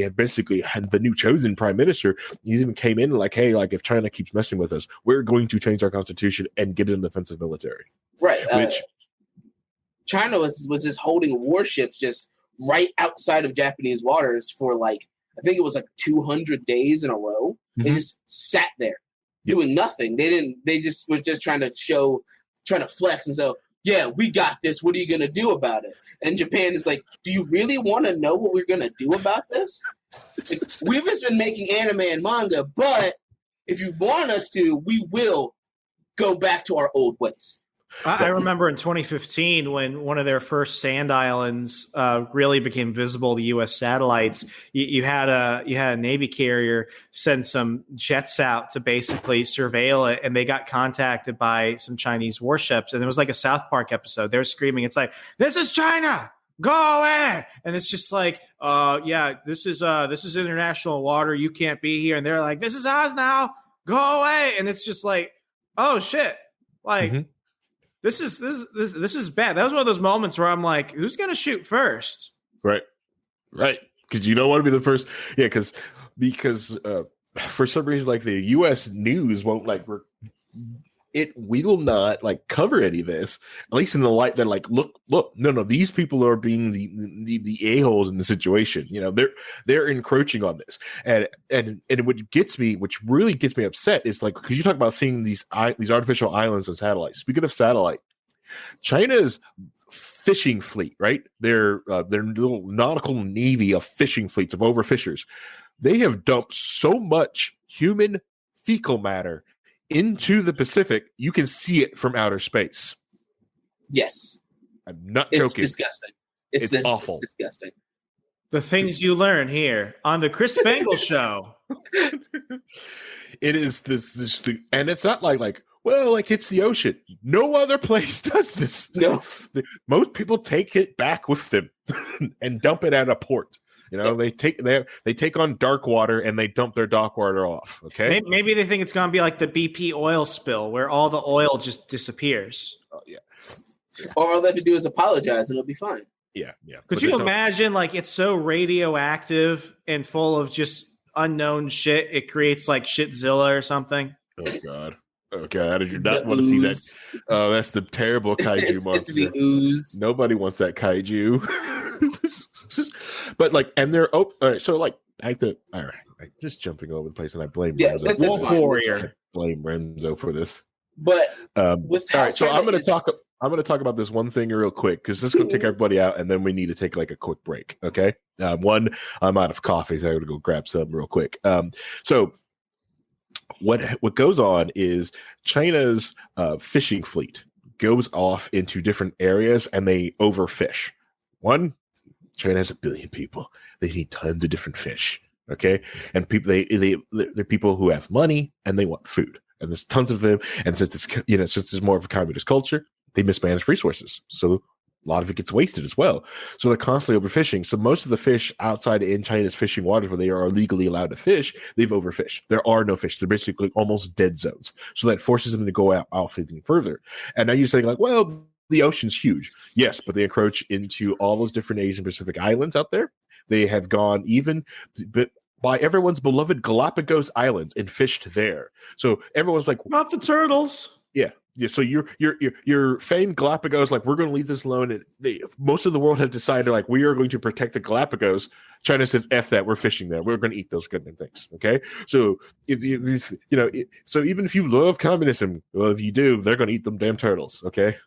have basically had the new chosen prime minister. He even came in like, hey, like if China keeps messing with us, we're going to change our constitution and get an offensive military. Right. China was just holding warships just right outside of Japanese waters for like, I think it was like 200 days in a row. Mm-hmm. They just sat there doing nothing. They just were just trying to flex. And so, yeah, we got this. What are you going to do about it? And Japan is like, do you really want to know what we're going to do about this? Like, we've just been making anime and manga, but if you want us to, we will go back to our old ways. I remember in 2015 when one of their first sand islands really became visible to U.S. satellites. You had a Navy carrier send some jets out to basically surveil it, and they got contacted by some Chinese warships. And it was like a South Park episode. They're screaming, "It's like, this is China! Go away!" And it's just like, yeah, this is international water. You can't be here. And they're like, this is ours now. Go away! And it's just like, oh shit, like. Mm-hmm. This is bad. That was one of those moments where I'm like, who's going to shoot first? Right. Because you don't want to be the first. Yeah, because for some reason, like the U.S. news won't like we will not like cover any of this, at least in the light that like look, no, these people are being the a-holes in the situation. They're encroaching on this, and which really gets me upset is like, because you talk about seeing these artificial islands on satellites. Speaking of satellite, China's fishing fleet, right? Their little nautical navy of fishing fleets of overfishers, they have dumped so much human fecal matter into the Pacific, you can see it from outer space. Yes. I'm not joking. It's disgusting. It's awful. It's disgusting. The things you learn here on the Chris Bangle Show. It is this and it's not like, well, like it's the ocean. No other place does this. No. Most people take it back with them and dump it at a port. You know, they take on dark water and they dump their dark water off. Okay, maybe they think it's going to be like the BP oil spill where all the oil just disappears. Oh, yeah. Or all they have to do is apologize and it'll be fine. Yeah. Could you imagine, like, it's so radioactive and full of just unknown shit, it creates like Shitzilla or something? Oh God! I do not want to see that. Oh, that's the terrible kaiju monster. It's the ooze. Nobody wants that kaiju. But like, and they're all right. So like, all right, just jumping over the place, and I blame Remso. Wolf Warrior. Blame Remso for this. But all right, so I'm going to talk about this one thing real quick because this is going to take everybody out, and then we need to take like a quick break. Okay, one, I'm out of coffee, so I got to go grab some real quick. So what goes on is China's fishing fleet goes off into different areas, and they overfish. One, China has 1 billion people; they need tons of different fish. Okay, and people they're people who have money and they want food. And there's tons of them. And since it's more of a communist culture, they mismanage resources. So a lot of it gets wasted as well. So they're constantly overfishing. So most of the fish outside in China's fishing waters where they are legally allowed to fish, they've overfished. There are no fish. They're basically almost dead zones. So that forces them to go out fishing further. And now you're saying like, well, the ocean's huge. Yes, but they encroach into all those different Asian Pacific islands out there. They have gone by everyone's beloved Galapagos Islands and fished there. So everyone's like, not the turtles. Yeah. So your famed Galapagos, like, we're going to leave this alone. And most of the world have decided, like, we are going to protect the Galapagos. China says, F that, we're fishing there. We're going to eat those good things. Okay. So so even if you love communism, well, if you do, they're going to eat them damn turtles. Okay.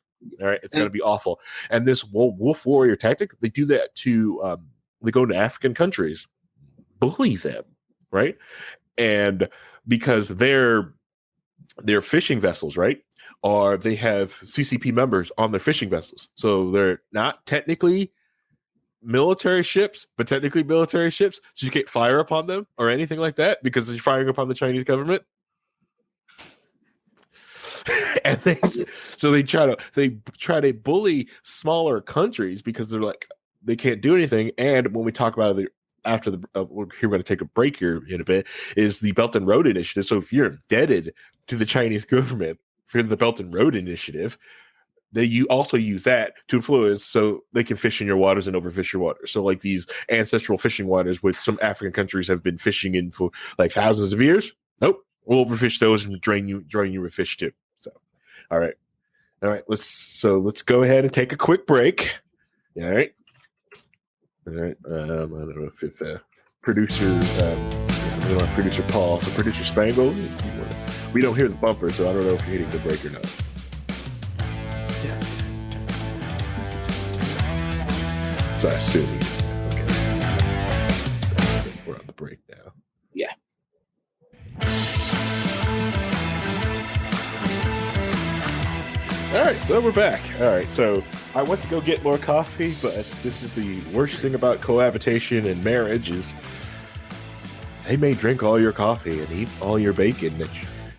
All right. It's going to be awful. And this wolf warrior tactic, they do that to, they go to African countries, bully them, right? And because their fishing vessels, right, they have CCP members on their fishing vessels, so they're not technically military ships, but technically military ships. So you can't fire upon them or anything like that because you're firing upon the Chinese government. And they try to bully smaller countries because they're like, they can't do anything. And when we talk about it after we're going to take a break here in a bit, is the Belt and Road Initiative. So if you're indebted to the Chinese government for the Belt and Road Initiative, you also use that to influence so they can fish in your waters and overfish your waters. So like these ancestral fishing waters, which some African countries have been fishing in for like thousands of years. Nope, we'll overfish those and drain you with fish too. So, all right. Let's go ahead and take a quick break. All right. I don't know if producer, we don't have producer Paul, so producer Spangle, we don't hear the bumper, so I don't know if you're hitting the break or not. So I assume okay. We're on the break now. Yeah. All right, so we're back. All right, so I went to go get more coffee, but this is the worst thing about cohabitation and marriage is they may drink all your coffee and eat all your bacon.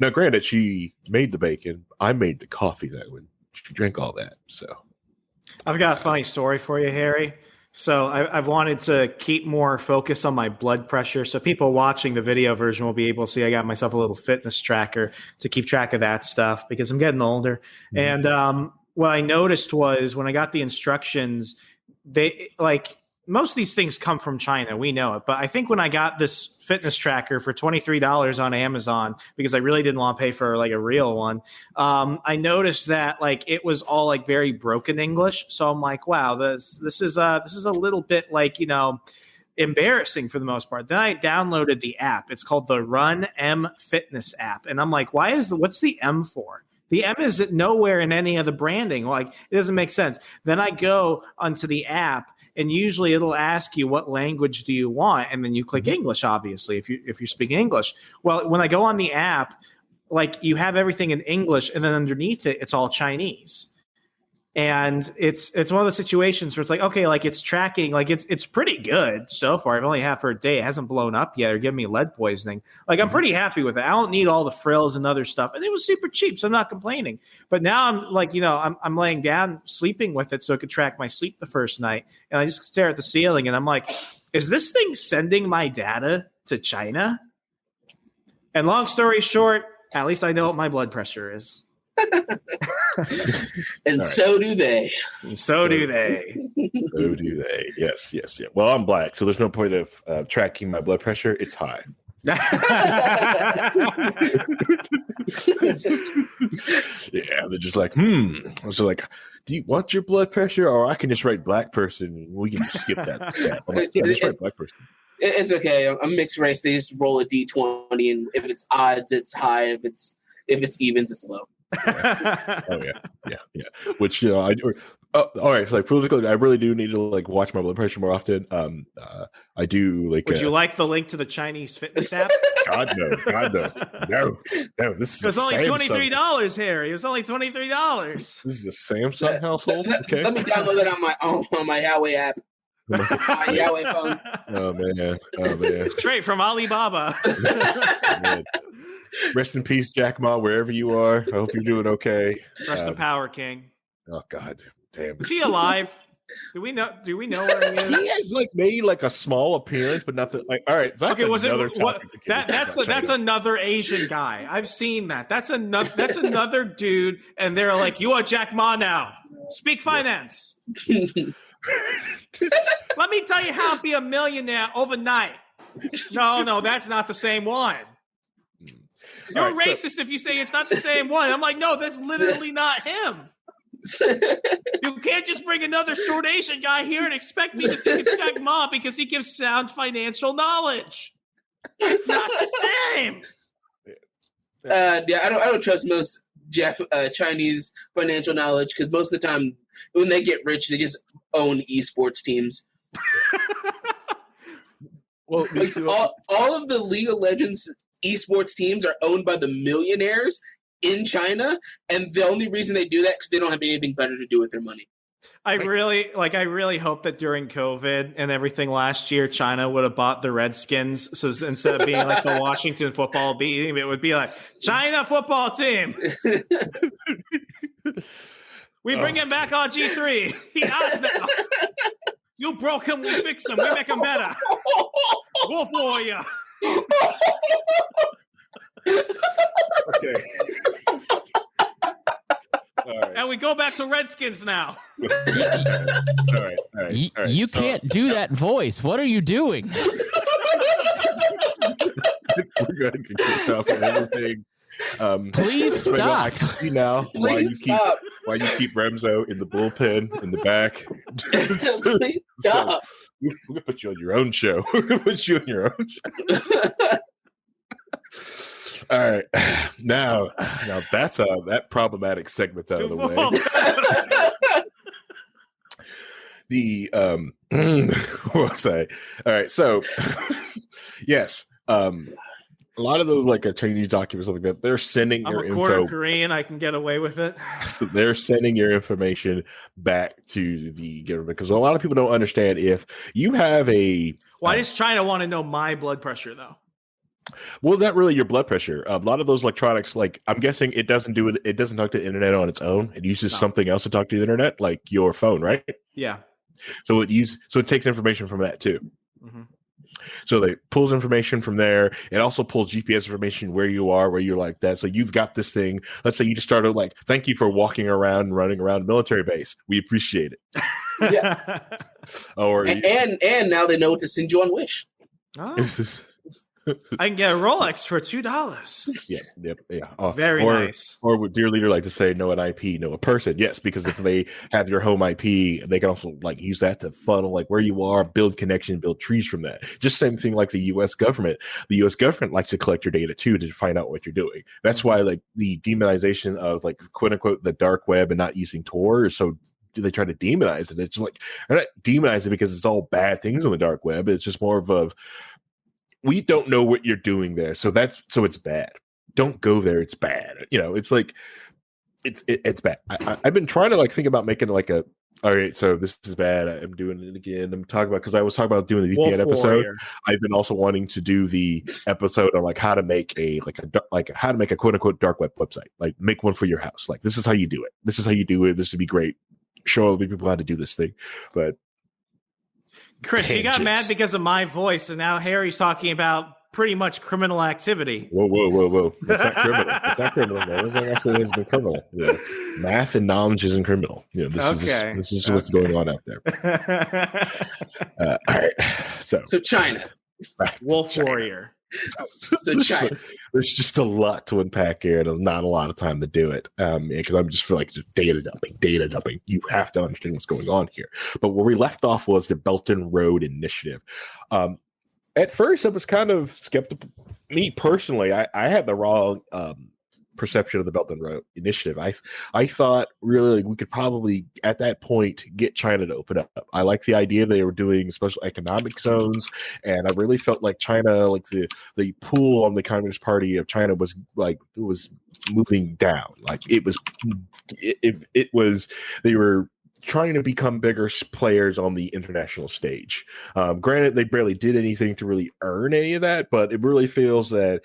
Now, granted, she made the bacon. I made the coffee that when she drank all that. So I've got a funny story for you, Harry. So I've wanted to keep more focus on my blood pressure. So people watching the video version will be able to see I got myself a little fitness tracker to keep track of that stuff because I'm getting older. Mm-hmm. And what I noticed was when I got the instructions, they like most of these things come from China. We know it. But I think when I got this fitness tracker for $23 on Amazon, because I really didn't want to pay for like a real one, I noticed that like it was all like very broken English. So I'm like, wow, this is a little bit like, embarrassing for the most part. Then I downloaded the app. It's called the Run M Fitness app. And I'm like, what's the M for? The M is nowhere in any of the branding. Like, it doesn't make sense. Then I go onto the app, and usually it'll ask you what language do you want, and then you click English, obviously, if you're speaking English. Well, when I go on the app, like you have everything in English, and then underneath it, it's all Chinese. And it's one of those situations where it's like, okay, like it's tracking, like it's pretty good so far. I've only had it for a day. It hasn't blown up yet or given me lead poisoning. Like I'm pretty happy with it. I don't need all the frills and other stuff. And it was super cheap, so I'm not complaining. But now I'm like, I'm laying down sleeping with it so it could track my sleep the first night. And I just stare at the ceiling and I'm like, is this thing sending my data to China? And long story short, at least I know what my blood pressure is. And so do they. So do they. So do they. Yes. Well, I'm black, so there's no point of tracking my blood pressure. It's high. Yeah, they're just like, So like, do you want your blood pressure, or I can just write black person and we can skip that. I'm like, yeah, just write black person. It's okay. I'm mixed race. They just roll a d20, and if it's odds, it's high. If it's evens, it's low. Yeah. Oh yeah. Which all right. So like, I really do need to like watch my blood pressure more often. I do like. Would you like the link to the Chinese fitness app? God no. No. This is. It was only $23, Harry. It was only $23. This is a Samsung household. Okay. Let me download it on my Huawei app. My Huawei phone. Oh man. Straight from Alibaba. Rest in peace, Jack Ma, wherever you are. I hope you're doing okay. Rest in power, King. Oh God, damn. Is he alive? Do we know where he is? He has like made like a small appearance, but nothing like. All right, that's another topic. That's another Asian guy. I've seen that. That's another dude, and they're like, "You are Jack Ma now. Speak finance." Let me tell you how to be a millionaire overnight. No, that's not the same one. You're racist if you say it's not the same one. I'm like, no, that's literally not him. You can't just bring another short Asian guy here and expect me to think it's Jack Ma because he gives sound financial knowledge. It's not the same. I don't trust most Chinese financial knowledge because most of the time when they get rich, they just own esports teams. Well, like, all of the League of Legends esports teams are owned by the millionaires in China, and the only reason they do that because they don't have anything better to do with their money. I really hope that during COVID and everything last year, China would have bought the Redskins. So instead of being like the Washington football team, it would be like China football team. We bring him back on G3. He out now. You broke him, we fix him. We make him better. Wolf Warrior. Okay. All right. And we go back to Redskins now. All right. You can't do that voice. What are you doing? We're going to get kicked off and everything. Please stop. I can see now why you keep Remso in the bullpen in the back. Please stop. We're going to put you on your own show. We're going to put you on your own show. All right, now that's that problematic segment out of the way. What was I? All right, so yes, a lot of those like Chinese documents like that, they're sending your info. I'm a quarter Korean. I can get away with it. So they're sending your information back to the government because a lot of people don't understand if you have a. Why does China want to know my blood pressure though? Well, not really your blood pressure. A lot of those electronics, like I'm guessing, it doesn't do it. It doesn't talk to the internet on its own. It uses something else to talk to the internet, like your phone, right? Yeah. So it takes information from that too. Mm-hmm. So it pulls information from there. It also pulls GPS information where you are, where you're like that. So you've got this thing. Let's say you just started like, thank you for walking around and running around a military base. We appreciate it. Yeah. And now they know what to send you on Wish. Oh. I can get a Rolex for $2. Yeah. Very nice. Or would dear leader like to say, know an IP, know a person? Yes, because if they have your home IP, they can also like use that to funnel like where you are, build connection, build trees from that. Just same thing like the U.S. government. The U.S. government likes to collect your data too to find out what you're doing. That's why like the demonization of like quote unquote the dark web and not using Tor is so. They try to demonize it. It's like they're not demonizing it because it's all bad things on the dark web. It's just more of we don't know what you're doing there, so it's bad. Don't go there; it's bad. It's like it's bad. I've been trying to like think about making like a. All right, so this is bad. I'm doing it again. I'm talking about because I was talking about doing the VPN episode. Warrior. I've been also wanting to do the episode on like how to make a quote unquote dark web website. Like make one for your house. Like this is how you do it. This is how you do it. This would be great. Show other people how to do this thing, but. Chris, you got mad because of my voice, and now Harry's talking about pretty much criminal activity. Whoa. That's not criminal. That's not criminal. Everything I said has been criminal. Yeah. Math and knowledge isn't criminal. This is what's going on out there. All right. So China. Wolf Warrior. There's just a lot to unpack here, and not a lot of time to do it. Because I'm just feel like just data dumping. You have to understand what's going on here. But where we left off was the Belt and Road Initiative. At first, I was kind of skeptical. Me personally, I had the wrong perception of the Belt and Road Initiative. I thought really we could probably at that point get China to open up. I like the idea they were doing special economic zones, and I really felt like China, like the pull on the Communist Party of China was moving down. Like it was they were trying to become bigger players on the international stage. Granted, they barely did anything to really earn any of that, but it really feels that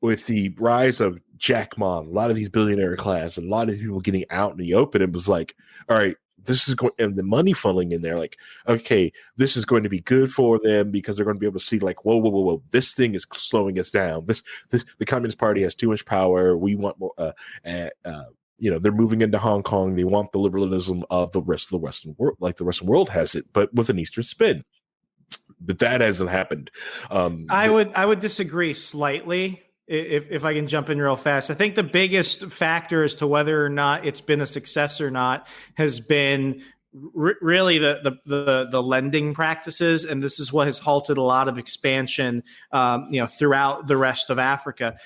with the rise of Jack Ma, a lot of these billionaire class, a lot of people getting out in the open, it was like, all right, this is going, and the money funneling in there, like, okay, this is going to be good for them because they're going to be able to see, like, whoa, this thing is slowing us down. This the Communist Party has too much power. We want more. They're moving into Hong Kong. They want the liberalism of the rest of the Western world, like the Western world has it, but with an Eastern spin. But that hasn't happened. I would disagree slightly. If I can jump in real fast, I think the biggest factor as to whether or not it's been a success or not has been really the lending practices, and this is what has halted a lot of expansion, throughout the rest of Africa.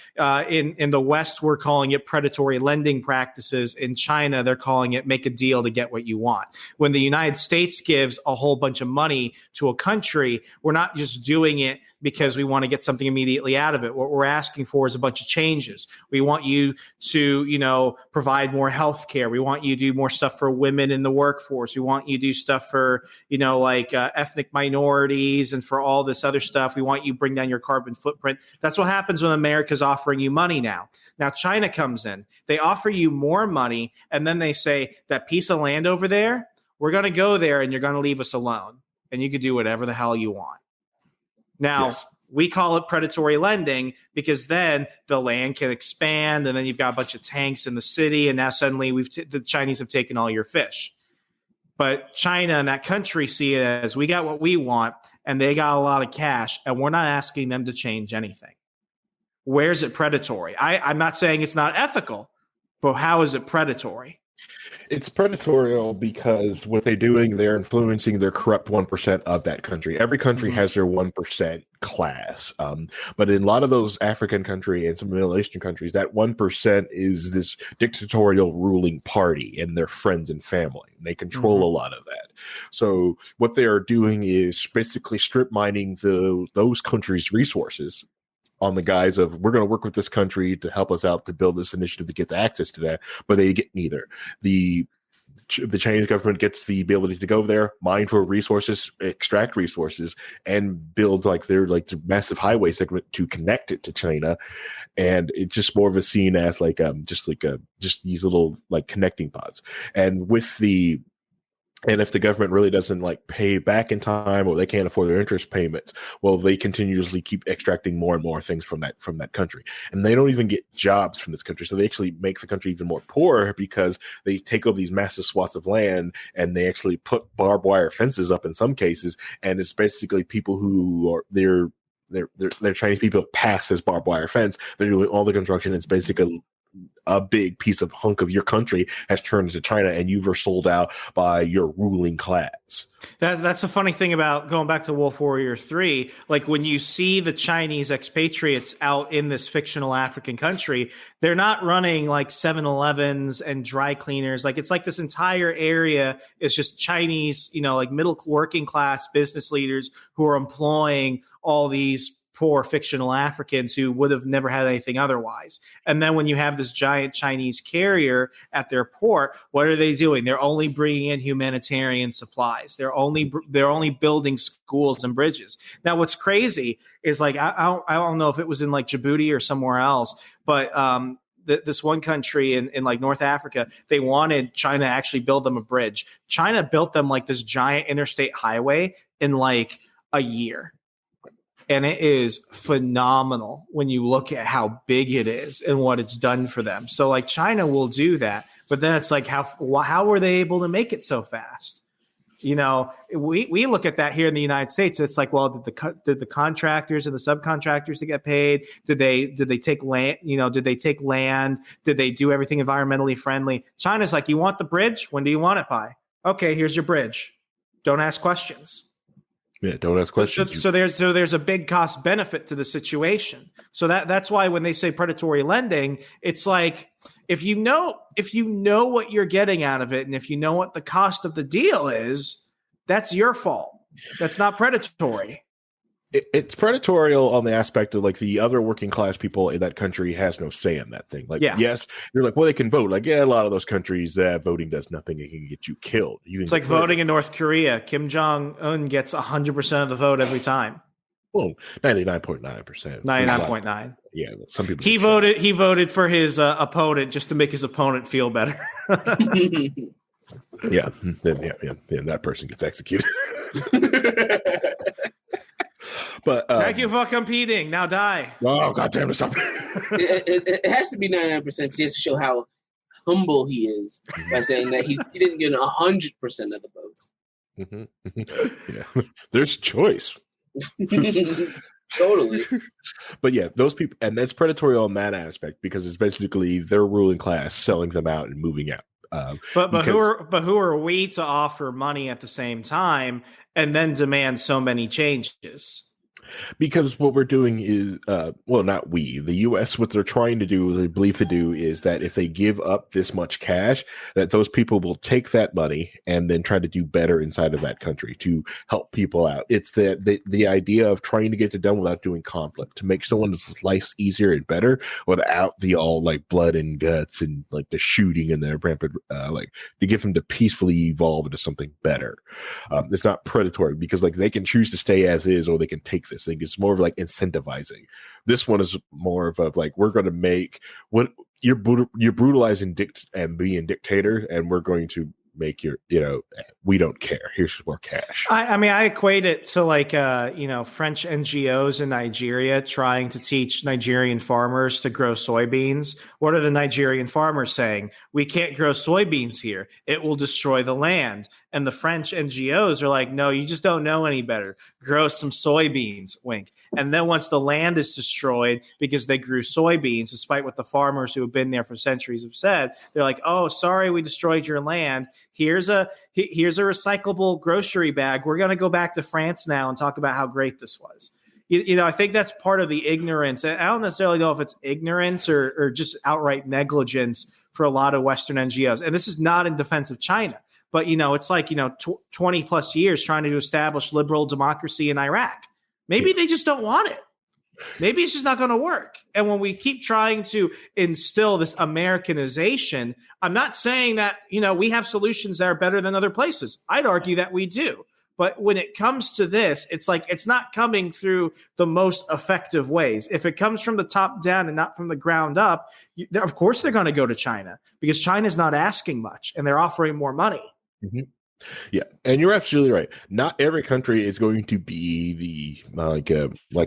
In the West, we're calling it predatory lending practices. In China, they're calling it make a deal to get what you want. When the United States gives a whole bunch of money to a country, we're not just doing it because we want to get something immediately out of it. What we're asking for is a bunch of changes. We want you to, provide more health care. We want you to do more stuff for women in the workforce. We want you to do stuff for, ethnic minorities and for all this other stuff. We want you to bring down your carbon footprint. That's what happens when America's offering you money now. Now, China comes in. They offer you more money, and then they say, that piece of land over there, we're going to go there, and you're going to leave us alone. And you can do whatever the hell you want. Now, yes. We call it predatory lending because then the land can expand, and then you've got a bunch of tanks in the city, and now suddenly the Chinese have taken all your fish. But China and that country see it as we got what we want, and they got a lot of cash, and we're not asking them to change anything. Where's it predatory? I'm not saying it's not ethical, but how is it predatory? It's predatory because what they're doing, they're influencing their corrupt 1% of that country. Every country has their 1% class. But in a lot of those African countries and some Middle Eastern countries, that 1% is this dictatorial ruling party and their friends and family. They control a lot of that. So what they are doing is basically strip mining those countries' resources on the guise of, we're going to work with this country to help us out to build this initiative to get the access to that, but they get neither. The Chinese government gets the ability to go there, mine for resources, extract resources, and build their massive highway segment to connect it to China, and it's just more of a scene as just these little connecting pods. And if the government really doesn't pay back in time, or they can't afford their interest payments, well, they continuously keep extracting more and more things from that country. And they don't even get jobs from this country. So they actually make the country even more poor because they take over these massive swaths of land and they actually put barbed wire fences up in some cases. And it's basically people who are they're Chinese people pass this barbed wire fence. They're doing all the construction. It's basically a big piece of hunk of your country has turned into China, and you were sold out by your ruling class. That's the funny thing about going back to Wolf Warrior 3. When you see the Chinese expatriates out in this fictional African country, they're not running 7-Elevens and dry cleaners. It's this entire area is just Chinese, middle working class business leaders who are employing all these poor fictional Africans who would have never had anything otherwise. And then when you have this giant Chinese carrier at their port, what are they doing? They're only bringing in humanitarian supplies. They're only building schools and bridges. Now, what's crazy is I don't know if it was in Djibouti or somewhere else, but this one country in like North Africa, they wanted China to actually build them a bridge. China built them like this giant interstate highway in like a year. And it is phenomenal when you look at how big it is and what it's done for them. So like China will do that, but then it's like how were they able to make it so fast? You know, we look at that here in the United States. It's like, well, did the contractors and the subcontractors to get paid? Did they take land? You know, did they take land? Did they do everything environmentally friendly? China's like, you want the bridge? When do you want it by? Okay, here's your bridge. Don't ask questions. Yeah, don't ask questions. So there's a big cost benefit to the situation. So that's why when they say predatory lending, it's like if you know what you're getting out of it, and if you know what the cost of the deal is, that's your fault. That's not predatory. It's predatory on the aspect of like the other working class people in that country has no say in that thing. Like, yes, you're like, well, they can vote. Like, yeah, a lot of those countries, voting does nothing. It can get you killed. It's like voting in North Korea. Kim Jong-un gets 100% of the vote every time. Well, 99.9%. 99.9. Yeah, some people. He voted for his opponent just to make his opponent feel better. Yeah, then that person gets executed. But thank you for competing. Now die. Oh, goddamn it! Stop. It has to be 99% because he has to show how humble he is by saying that he didn't get 100% of the votes. Mm-hmm. Yeah, there's choice. Totally. But yeah, those people, and that's predatory on that aspect because it's basically their ruling class selling them out and moving out. But who are we to offer money at the same time and then demand so many changes? Because what we're doing is, not we, the U.S., what they're trying to do, they believe to do, is that if they give up this much cash, that those people will take that money and then try to do better inside of that country to help people out. It's the idea of trying to get it done without doing conflict, to make someone's life easier and better without the all like blood and guts and like the shooting and the rampant, like to get them to peacefully evolve into something better. It's not predatory because like they can choose to stay as is or they can take this thing. It's more of like incentivizing. This one is more of like we're going to make what you're brutalizing and being dictator, and we're going to make your, we don't care. Here's more cash. I equate it to like, French NGOs in Nigeria trying to teach Nigerian farmers to grow soybeans. What are the Nigerian farmers saying? We can't grow soybeans here. It will destroy the land. And the French NGOs are like, no, you just don't know any better. Grow some soybeans, wink. And then once the land is destroyed because they grew soybeans, despite what the farmers who have been there for centuries have said, they're like, oh, sorry, we destroyed your land. Here's a recyclable grocery bag. We're going to go back to France now and talk about how great this was. I think that's part of the ignorance. And I don't necessarily know if it's ignorance or just outright negligence for a lot of Western NGOs. And this is not in defense of China. But, it's like, 20 plus years trying to establish liberal democracy in Iraq. Maybe they just don't want it. Maybe it's just not going to work. And when we keep trying to instill this Americanization, I'm not saying that, we have solutions that are better than other places. I'd argue that we do. But when it comes to this, it's like it's not coming through the most effective ways. If it comes from the top down and not from the ground up, of course they're going to go to China because China's not asking much and they're offering more money. Mm-hmm. Yeah, and you're absolutely right. Not every country is going to be the like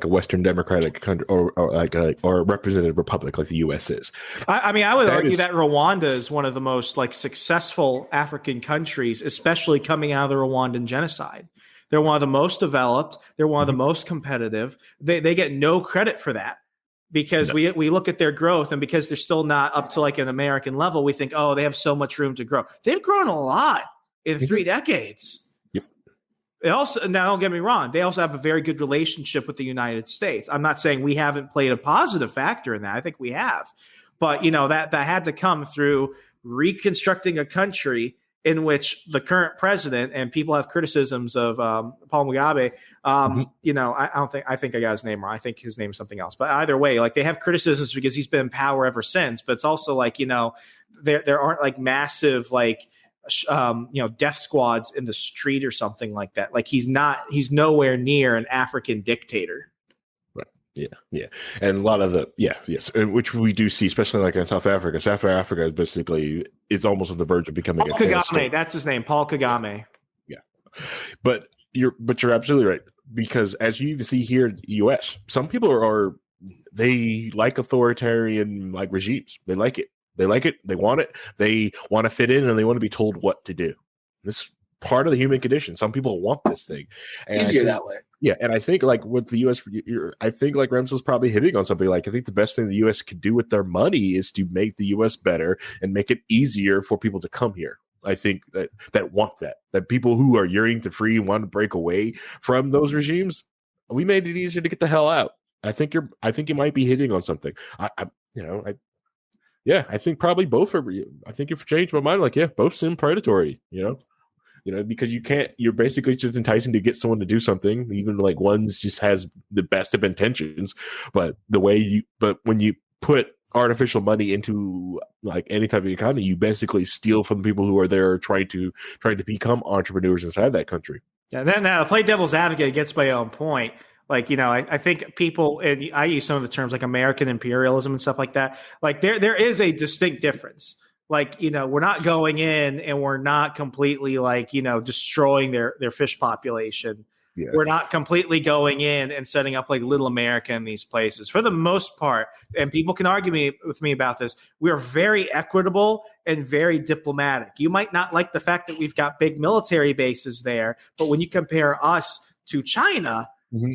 a Western democratic country or a representative republic like the U.S. is. I would argue that Rwanda is one of the most like successful African countries, especially coming out of the Rwandan genocide. They're one of the most developed. They're one of the most competitive. They get no credit for that. Because we look at their growth and because they're still not up to like an American level, we think, oh, they have so much room to grow. They've grown a lot in 3 decades. Yep. They also, now don't get me wrong, they also have a very good relationship with the United States. I'm not saying we haven't played a positive factor in that. I think we have. But, that had to come through reconstructing a country in which the current president, and people have criticisms of Paul Mugabe. I think I got his name wrong. I think his name is something else. But either way, like they have criticisms because he's been in power ever since. But it's also like, there aren't like massive like death squads in the street or something like that. Like he's nowhere near an African dictator. Right. Yeah, and a lot of which we do see, especially like in South Africa. South Africa is basically almost on the verge of becoming Paul a failed Kagame. state. That's his name, Paul Kagame. Yeah, but you're absolutely right, because as you even see here in the U.S., some people they like authoritarian like regimes. They like it. They like it. They want it. They want to fit in, and they want to be told what to do. This is part of the human condition. Some people want this thing. And easier that way. Yeah, and I think like with the U.S., I think like Remso's probably hitting on something. Like I think the best thing the U.S. could do with their money is to make the U.S. better and make it easier for people to come here. I think that want that people who are yearning to free and want to break away from those regimes, we made it easier to get the hell out. I think you might be hitting on something. I think probably both are. I think you've changed my mind. Like, yeah, both seem predatory. Because you're basically just enticing to get someone to do something, even like one's just has the best of intentions. But when you put artificial money into like any type of economy, you basically steal from the people who are there trying to become entrepreneurs inside that country. Yeah, then to play devil's advocate against my own point. Like, I think people, and I use some of the terms like American imperialism and stuff like that. Like there is a distinct difference. Like, we're not going in and we're not completely like, destroying their fish population. Yeah. We're not completely going in and setting up like little America in these places. For the most part, and people can argue with me about this, we are very equitable and very diplomatic. You might not like the fact that we've got big military bases there, but when you compare us to China,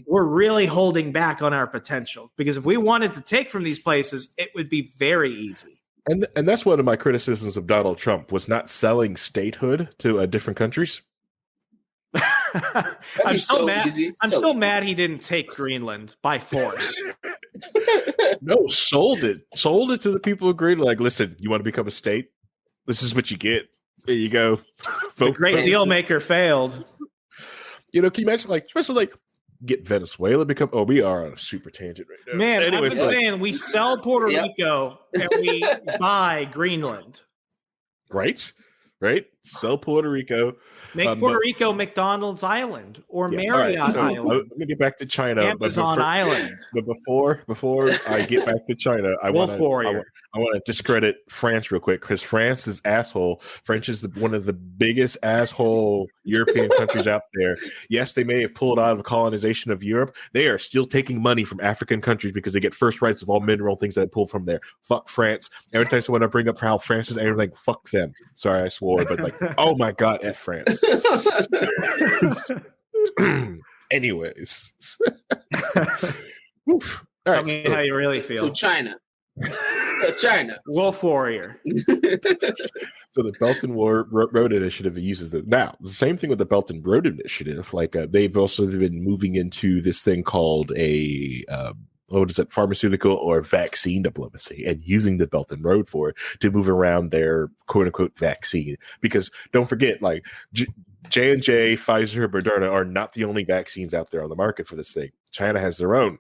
we're really holding back on our potential. Because if we wanted to take from these places, it would be very easy. And that's one of my criticisms of Donald Trump, was not selling statehood to different countries. I'm so mad. I'm so mad he didn't take Greenland by force. No, sold it to the people of Greenland. Like, listen, you want to become a state? This is what you get. There you go. The great deal maker failed. Can you imagine, like, especially like, get Venezuela become? Oh, we are on a super tangent right now. Man, anyways, I'm just saying, we sell Puerto Rico and we buy Greenland. Right. Sell Puerto Rico. Make Puerto Rico McDonald's Island or Marriott Island. Let me get back to China. Amazon Island. But before I get back to China, I want to discredit France real quick, because France is asshole. France is one of the biggest asshole European countries out there. Yes, they may have pulled out of colonization of Europe. They are still taking money from African countries because they get first rights of all mineral things that pull from there. Fuck France. Every time someone I bring up how France is, everything, like, fuck them. Sorry, I swore, but like, oh my God, F France. Anyways. Tell me how you really feel. So China. Wolf Warrior. So the Belt and Road Initiative uses the same thing with the Belt and Road Initiative. Like they've also been moving into this thing called pharmaceutical or vaccine diplomacy, and using the Belt and Road for it to move around their quote unquote vaccine. Because don't forget, like J&J, Pfizer, Moderna are not the only vaccines out there on the market for this thing. China has their own.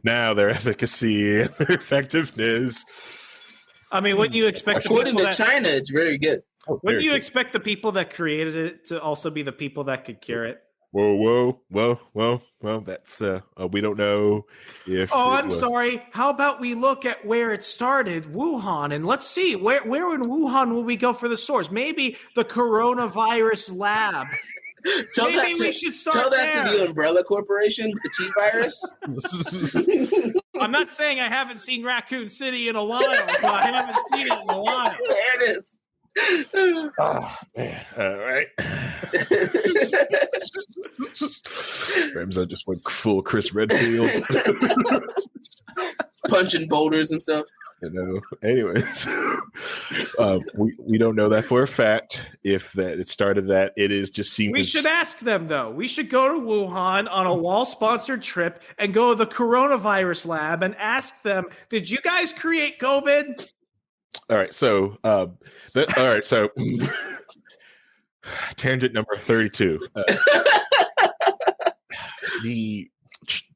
Now their efficacy and their effectiveness. I mean, wouldn't you expect according to China, it's very good. Wouldn't you expect the people that created it to also be the people that could cure it? Whoa. That's we don't know if. Oh, I'm sorry. How about we look at where it started, Wuhan, and let's see where in Wuhan will we go for the source? Maybe the coronavirus lab. Maybe we should start tell that to the Umbrella Corporation, the T virus. I'm not saying I haven't seen Raccoon City in a while, but I haven't seen it in a while. There it is. Oh man! All right. Remso just went full Chris Redfield, punching boulders and stuff. Anyways, we don't know that for a fact. If that it started that, it is just seems. We should ask them though. We should go to Wuhan on a wall-sponsored trip and go to the coronavirus lab and ask them, "Did you guys create COVID?" All right, so tangent number 32.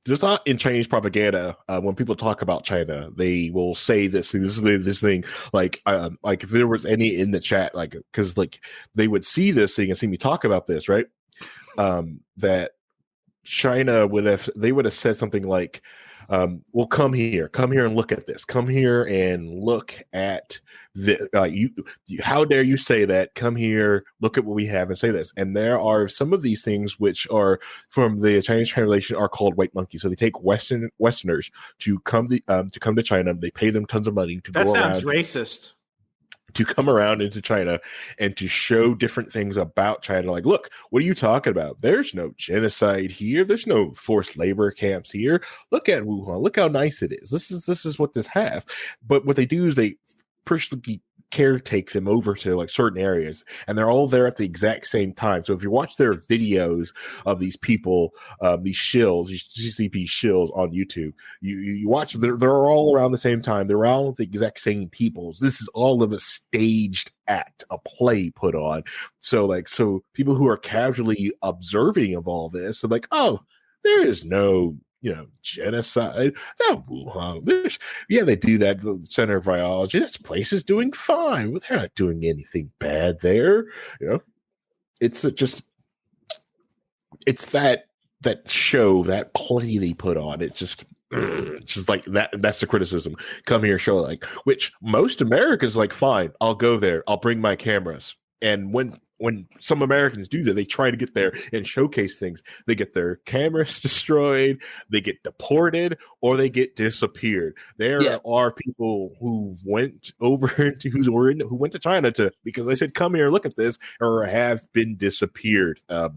There's not in Chinese propaganda when people talk about China, they will say this thing like if there was any in the chat, like because like they would see this thing and see me talk about this, right? That China would have said something like, well, come here and look at this. Come here and look at you. How dare you say that? Come here, look at what we have and say this. And there are some of these things which are from the Chinese translation are called white monkeys. So they take Westerners to come to China. They pay them tons of money to that go sounds around. Racist. To come around into China and to show different things about China. Like, look, what are you talking about? There's no genocide here. There's no forced labor camps here. Look at Wuhan. Look how nice it is. This is what this has. But what they do is they personally caretake them over to like certain areas, and they're all there at the exact same time. So if you watch their videos of these people, these shills, these GCP shills on YouTube, you watch, they're all around the same time. They're all the exact same people. This is all of a staged act, a play put on. So people who are casually observing of all this are like, oh, there is no genocide. Yeah, they do that. The Center of Virology, this place is doing fine. They're not doing anything bad there. It's that show, that play they put on. It's just like that. That's the criticism. Come here, show like, which most Americans like, fine, I'll go there. I'll bring my cameras. And when some Americans do that, they try to get there and showcase things. They get their cameras destroyed, they get deported, or they get disappeared. There are people who went over who went to China because they said, "Come here, look at this," or have been disappeared. I've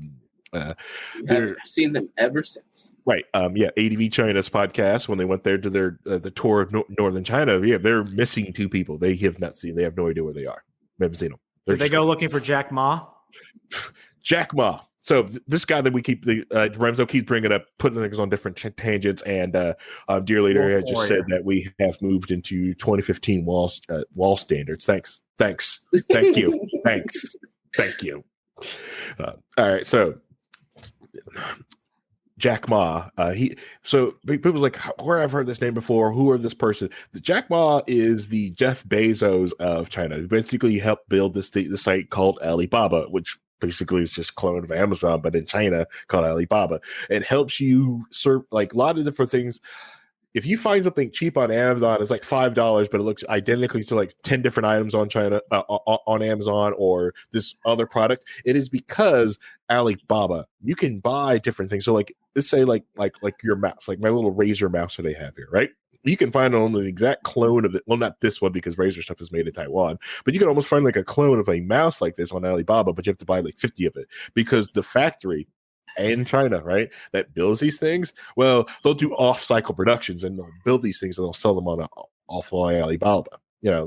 seen them ever since. Right. ADV China's podcast, when they went there to their the tour of northern China, they're missing 2 people. They have not seen. They have no idea where they are. They haven't seen them. Did they go looking for Jack Ma? Jack Ma. So this guy that we keep Remso keeps bringing up, putting things on different tangents, and dear leader had just said that we have moved into 2015 wall standards. Thanks, thank you, thank you. All right, so Jack Ma, people's like, where I've heard this name before. Who are this person? The Jack Ma is the Jeff Bezos of China. He basically helped build this site called Alibaba, which basically is just a clone of Amazon, but in China called Alibaba. It helps you serve like a lot of different things. If you find something cheap on Amazon, it's like $5, but it looks identically to like 10 different items on on Amazon or this other product. It is because Alibaba, you can buy different things. So like, let's say like your mouse, like my little Razer mouse that I have here, right? You can find on an exact clone of it. Well, not this one because Razer stuff is made in Taiwan, but you can almost find like a clone of a mouse like this on Alibaba, but you have to buy like 50 of it because the factory in China, right, that builds these things, well, they'll do off-cycle productions and they'll build these things and they'll sell them on offline Alibaba.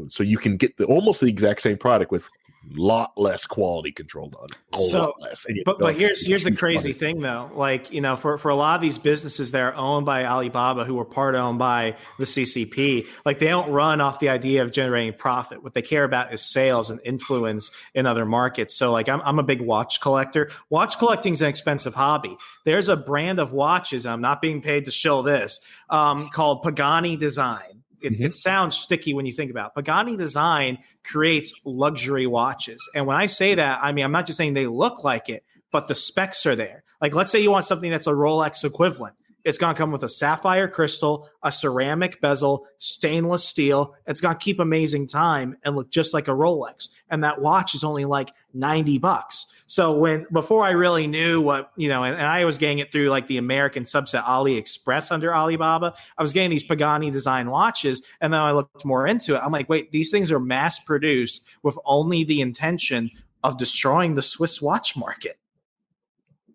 So you can get almost the exact same product with a lot less quality control done. Lot less. But here's the crazy thing though. Like, for a lot of these businesses that are owned by Alibaba, who are part owned by the CCP, like they don't run off the idea of generating profit. What they care about is sales and influence in other markets. So like I'm a big watch collector. Watch collecting is an expensive hobby. There's a brand of watches, and I'm not being paid to shill this, called Pagani Design. It sounds sticky when you think about it. Pagani Design creates luxury watches. And when I say that, I mean, I'm not just saying they look like it, but the specs are there. Like, let's say you want something that's a Rolex equivalent. It's going to come with a sapphire crystal, a ceramic bezel, stainless steel. It's going to keep amazing time and look just like a Rolex. And that watch is only like $90. So before I really knew what, and I was getting it through like the American subset AliExpress under Alibaba, I was getting these Pagani design watches. And then I looked more into it. I'm like, wait, these things are mass produced with only the intention of destroying the Swiss watch market.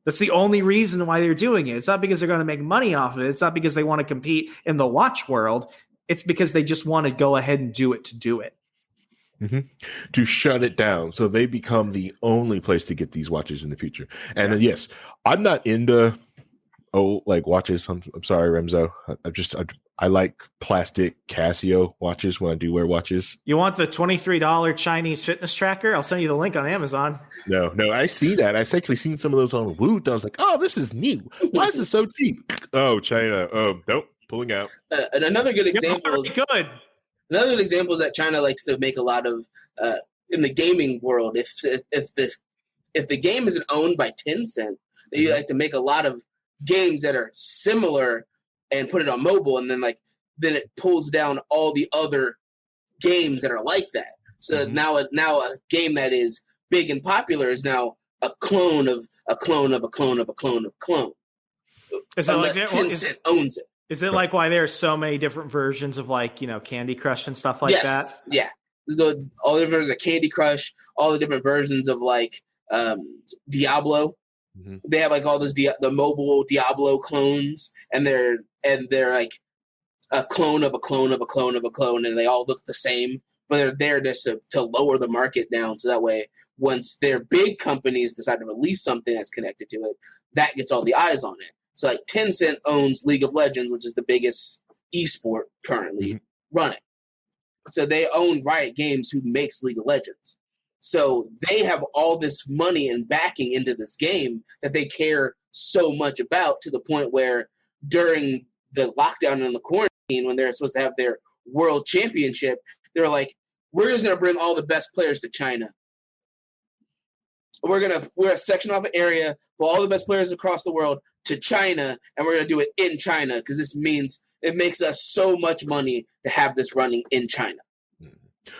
That's the only reason why they're doing it. It's not because they're going to make money off of it. It's not because they want to compete in the watch world. It's because they just want to go ahead and do it to do it. Mm-hmm. To shut it down. So they become the only place to get these watches in the future. And then, yes, I'm not into watches. I'm sorry, Remso. I like plastic Casio watches when I do wear watches. You want the $23 Chinese fitness tracker? I'll send you the link on Amazon. No, I see that. I've actually seen some of those on Woot. I was like, oh, this is new. Why is this so cheap? Oh, China. Oh, nope. Pulling out. And another good example Another good example is that China likes to make a lot of in the gaming world. If the game isn't owned by Tencent, they like to make a lot of games that are similar and put it on mobile, and then it pulls down all the other games that are like that. So now a game that is big and popular is now a clone of a clone of a clone of a clone of a clone. Unless Tencent owns it. Is it like why there's so many different versions of Candy Crush and stuff like that? Yeah. All the versions of Candy Crush, all the different versions of Diablo. Mm-hmm. They have all those the mobile Diablo clones, and they're like a clone of a clone of a clone of a clone, and they all look the same, but they're there just to lower the market down, so that way once their big companies decide to release something that's connected to it, that gets all the eyes on it. So Tencent owns League of Legends, which is the biggest esport currently running. So they own Riot Games, who makes League of Legends. So they have all this money and backing into this game that they care so much about, to the point where during the lockdown and the quarantine, when they're supposed to have their world championship, they're like, we're just going to bring all the best players to China. We're going to section off an area for all the best players across the world to China, and we're going to do it in China, because this means it makes us so much money to have this running in China.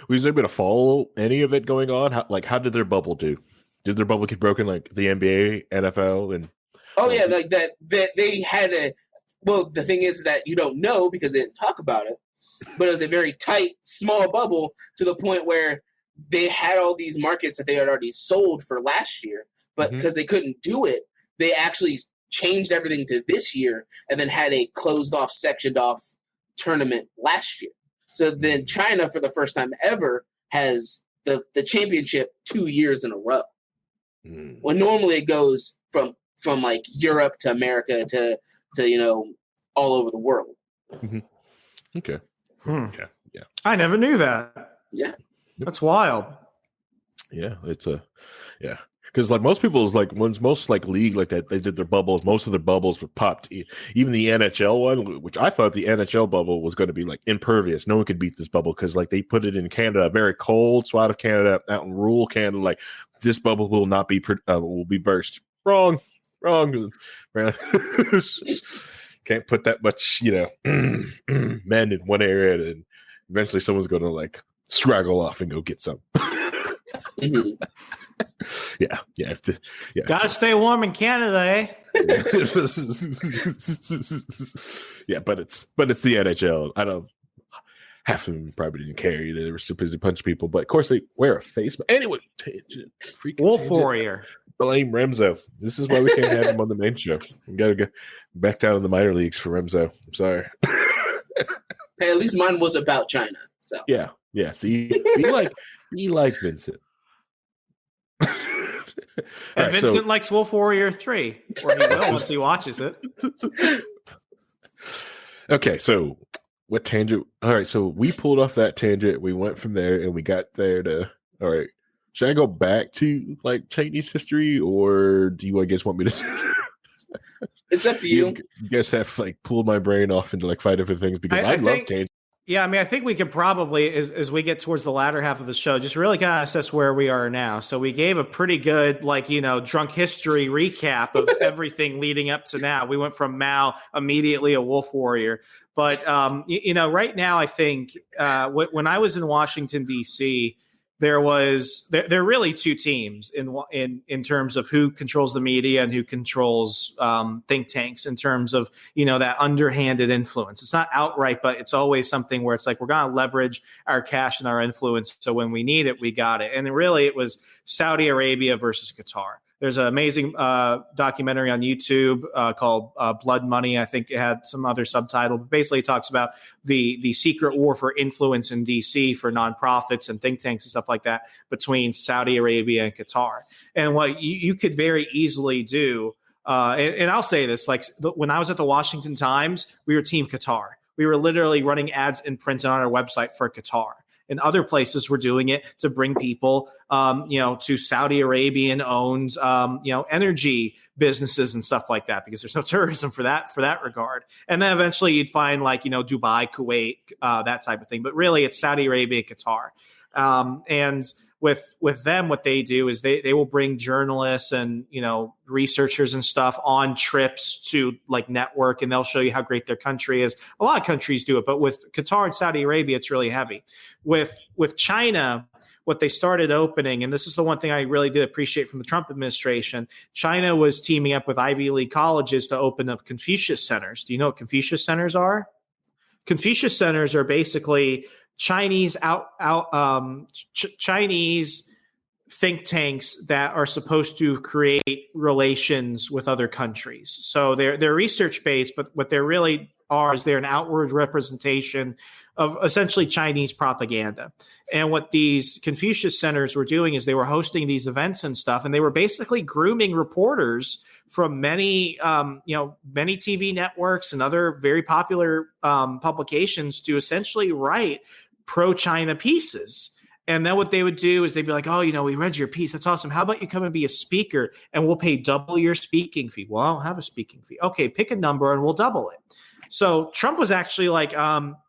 Was there able to follow any of it going on? How did their bubble do? Did their bubble get broken like the NBA, NFL, and? Oh yeah, like that. They had a. Well, the thing is that you don't know because they didn't talk about it, but it was a very tight, small bubble, to the point where they had all these markets that they had already sold for last year, but because they couldn't do it, they actually changed everything to this year, and then had a closed off, sectioned off tournament last year. So then China, for the first time ever, has the championship 2 years in a row. When normally it goes from Europe to America to all over the world. Okay. Yeah. I never knew that. Yeah. That's wild. Yeah, yeah. Because most people's most league like that, they did their bubbles. Most of their bubbles were popped. Even the NHL one, which I thought the NHL bubble was going to be impervious. No one could beat this bubble because they put it in Canada, a very cold spot of Canada, out in rural Canada. This bubble will not be will be burst. Wrong. Can't put that much men in one area, and eventually someone's going to straggle off and go get some. Yeah. Gotta stay warm in Canada, eh? Yeah, but it's the NHL. I don't. Half of them probably didn't care either. They were so busy punching people, but of course they wear a face. But anyway, Wolf Warrior. Blame Remso. This is why we can't have him on the main show. We gotta go back down in the minor leagues for Remso. I'm sorry. Hey, at least mine was about China. So yeah. See, be like Vincent. And Vincent likes Wolf Warrior 3, or he will once he watches it. Okay, so what tangent? All right, so we pulled off that tangent. We went from there, and we got there to. All right, should I go back to Chinese history, or do you guys want me to? It's up to you. You guys have pulled my brain off into 5 different things because I love tangents. Yeah, I think we could probably, as we get towards the latter half of the show, just really kind of assess where we are now. So we gave a pretty good, drunk history recap of everything leading up to now. We went from Mao immediately a Wolf Warrior. But, right now, I think when I was in Washington, D.C., there are really two teams in terms of who controls the media and who controls think tanks in terms of that underhanded influence. It's not outright, but it's always something where it's we're going to leverage our cash and our influence, so when we need it, we got it. And really, it was Saudi Arabia versus Qatar. There's an amazing documentary on YouTube called Blood Money. I think it had some other subtitle, but basically it talks about the secret war for influence in DC for nonprofits and think tanks and stuff like that between Saudi Arabia and Qatar. And what you could very easily do, and I'll say this, when I was at the Washington Times, we were Team Qatar. We were literally running ads in print and on our website for Qatar. And other places were doing it to bring people, to Saudi Arabian-owned, energy businesses and stuff like that, because there's no tourism for that regard. And then eventually you'd find Dubai, Kuwait, that type of thing. But really, it's Saudi Arabia, Qatar. And with them, what they do is they will bring journalists and, researchers and stuff on trips to like network, and they'll show you how great their country is. A lot of countries do it, but with Qatar and Saudi Arabia, it's really heavy. With China, what they started opening, and this is the one thing I really did appreciate from the Trump administration, China was teaming up with Ivy League colleges to open up Confucius centers. Do you know what Confucius centers are? Confucius centers are basically Chinese Chinese think tanks that are supposed to create relations with other countries. So they're research based, but what they really are is they're an outward representation of essentially Chinese propaganda. And what these Confucius centers were doing is they were hosting these events and stuff, and they were basically grooming reporters from many TV networks and other very popular publications to essentially write pro-China pieces. And then what they would do is they'd be like, oh, we read your piece. That's awesome. How about you come and be a speaker and we'll pay double your speaking fee? Well, I don't have a speaking fee. Okay, pick a number and we'll double it. So Trump was actually like,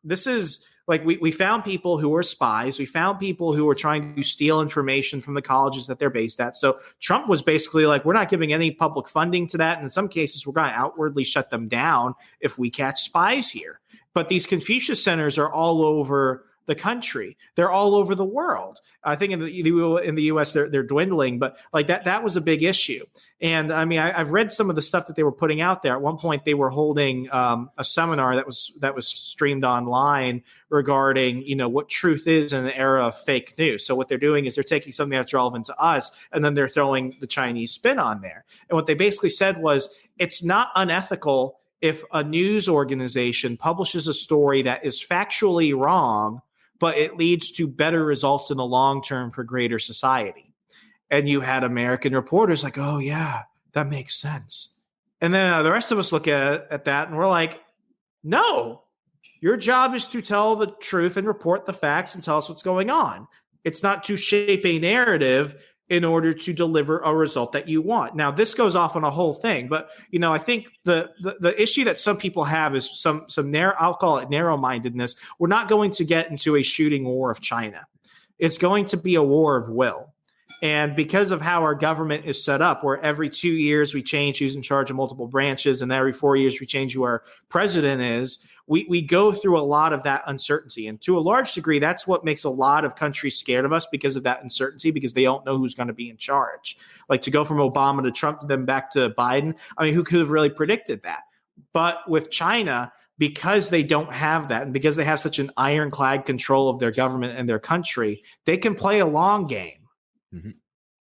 this is like we found people who were spies. We found people who were trying to steal information from the colleges that they're based at. So Trump was basically like, we're not giving any public funding to that. And in some cases, we're going to outwardly shut them down if we catch spies here. But these Confucius centers are all over the country. They're all over the world. I think in the U.S. they're dwindling, but like that was a big issue. And I mean, I've read some of the stuff that they were putting out there. At one point, they were holding a seminar that was streamed online regarding what truth is in an era of fake news. So what they're doing is they're taking something that's relevant to us, and then they're throwing the Chinese spin on there. And what they basically said was, it's not unethical if a news organization publishes a story that is factually wrong, but it leads to better results in the long term for greater society. And you had American reporters like, oh, yeah, that makes sense. And then the rest of us look at that and we're like, no, your job is to tell the truth and report the facts and tell us what's going on. It's not to shape a narrative in order to deliver a result that you want. Now, this goes off on a whole thing, but I think the issue that some people have is some narrow, I'll call it narrow-mindedness. We're not going to get into a shooting war of China. It's going to be a war of will. And because of how our government is set up, where every 2 years we change who's in charge of multiple branches, and every 4 years we change who our president is, we go through a lot of that uncertainty. And to a large degree, that's what makes a lot of countries scared of us, because of that uncertainty, because they don't know who's going to be in charge. Like to go from Obama to Trump to then back to Biden, I mean, who could have really predicted that? But with China, because they don't have that, and because they have such an ironclad control of their government and their country, they can play a long game. Mm-hmm.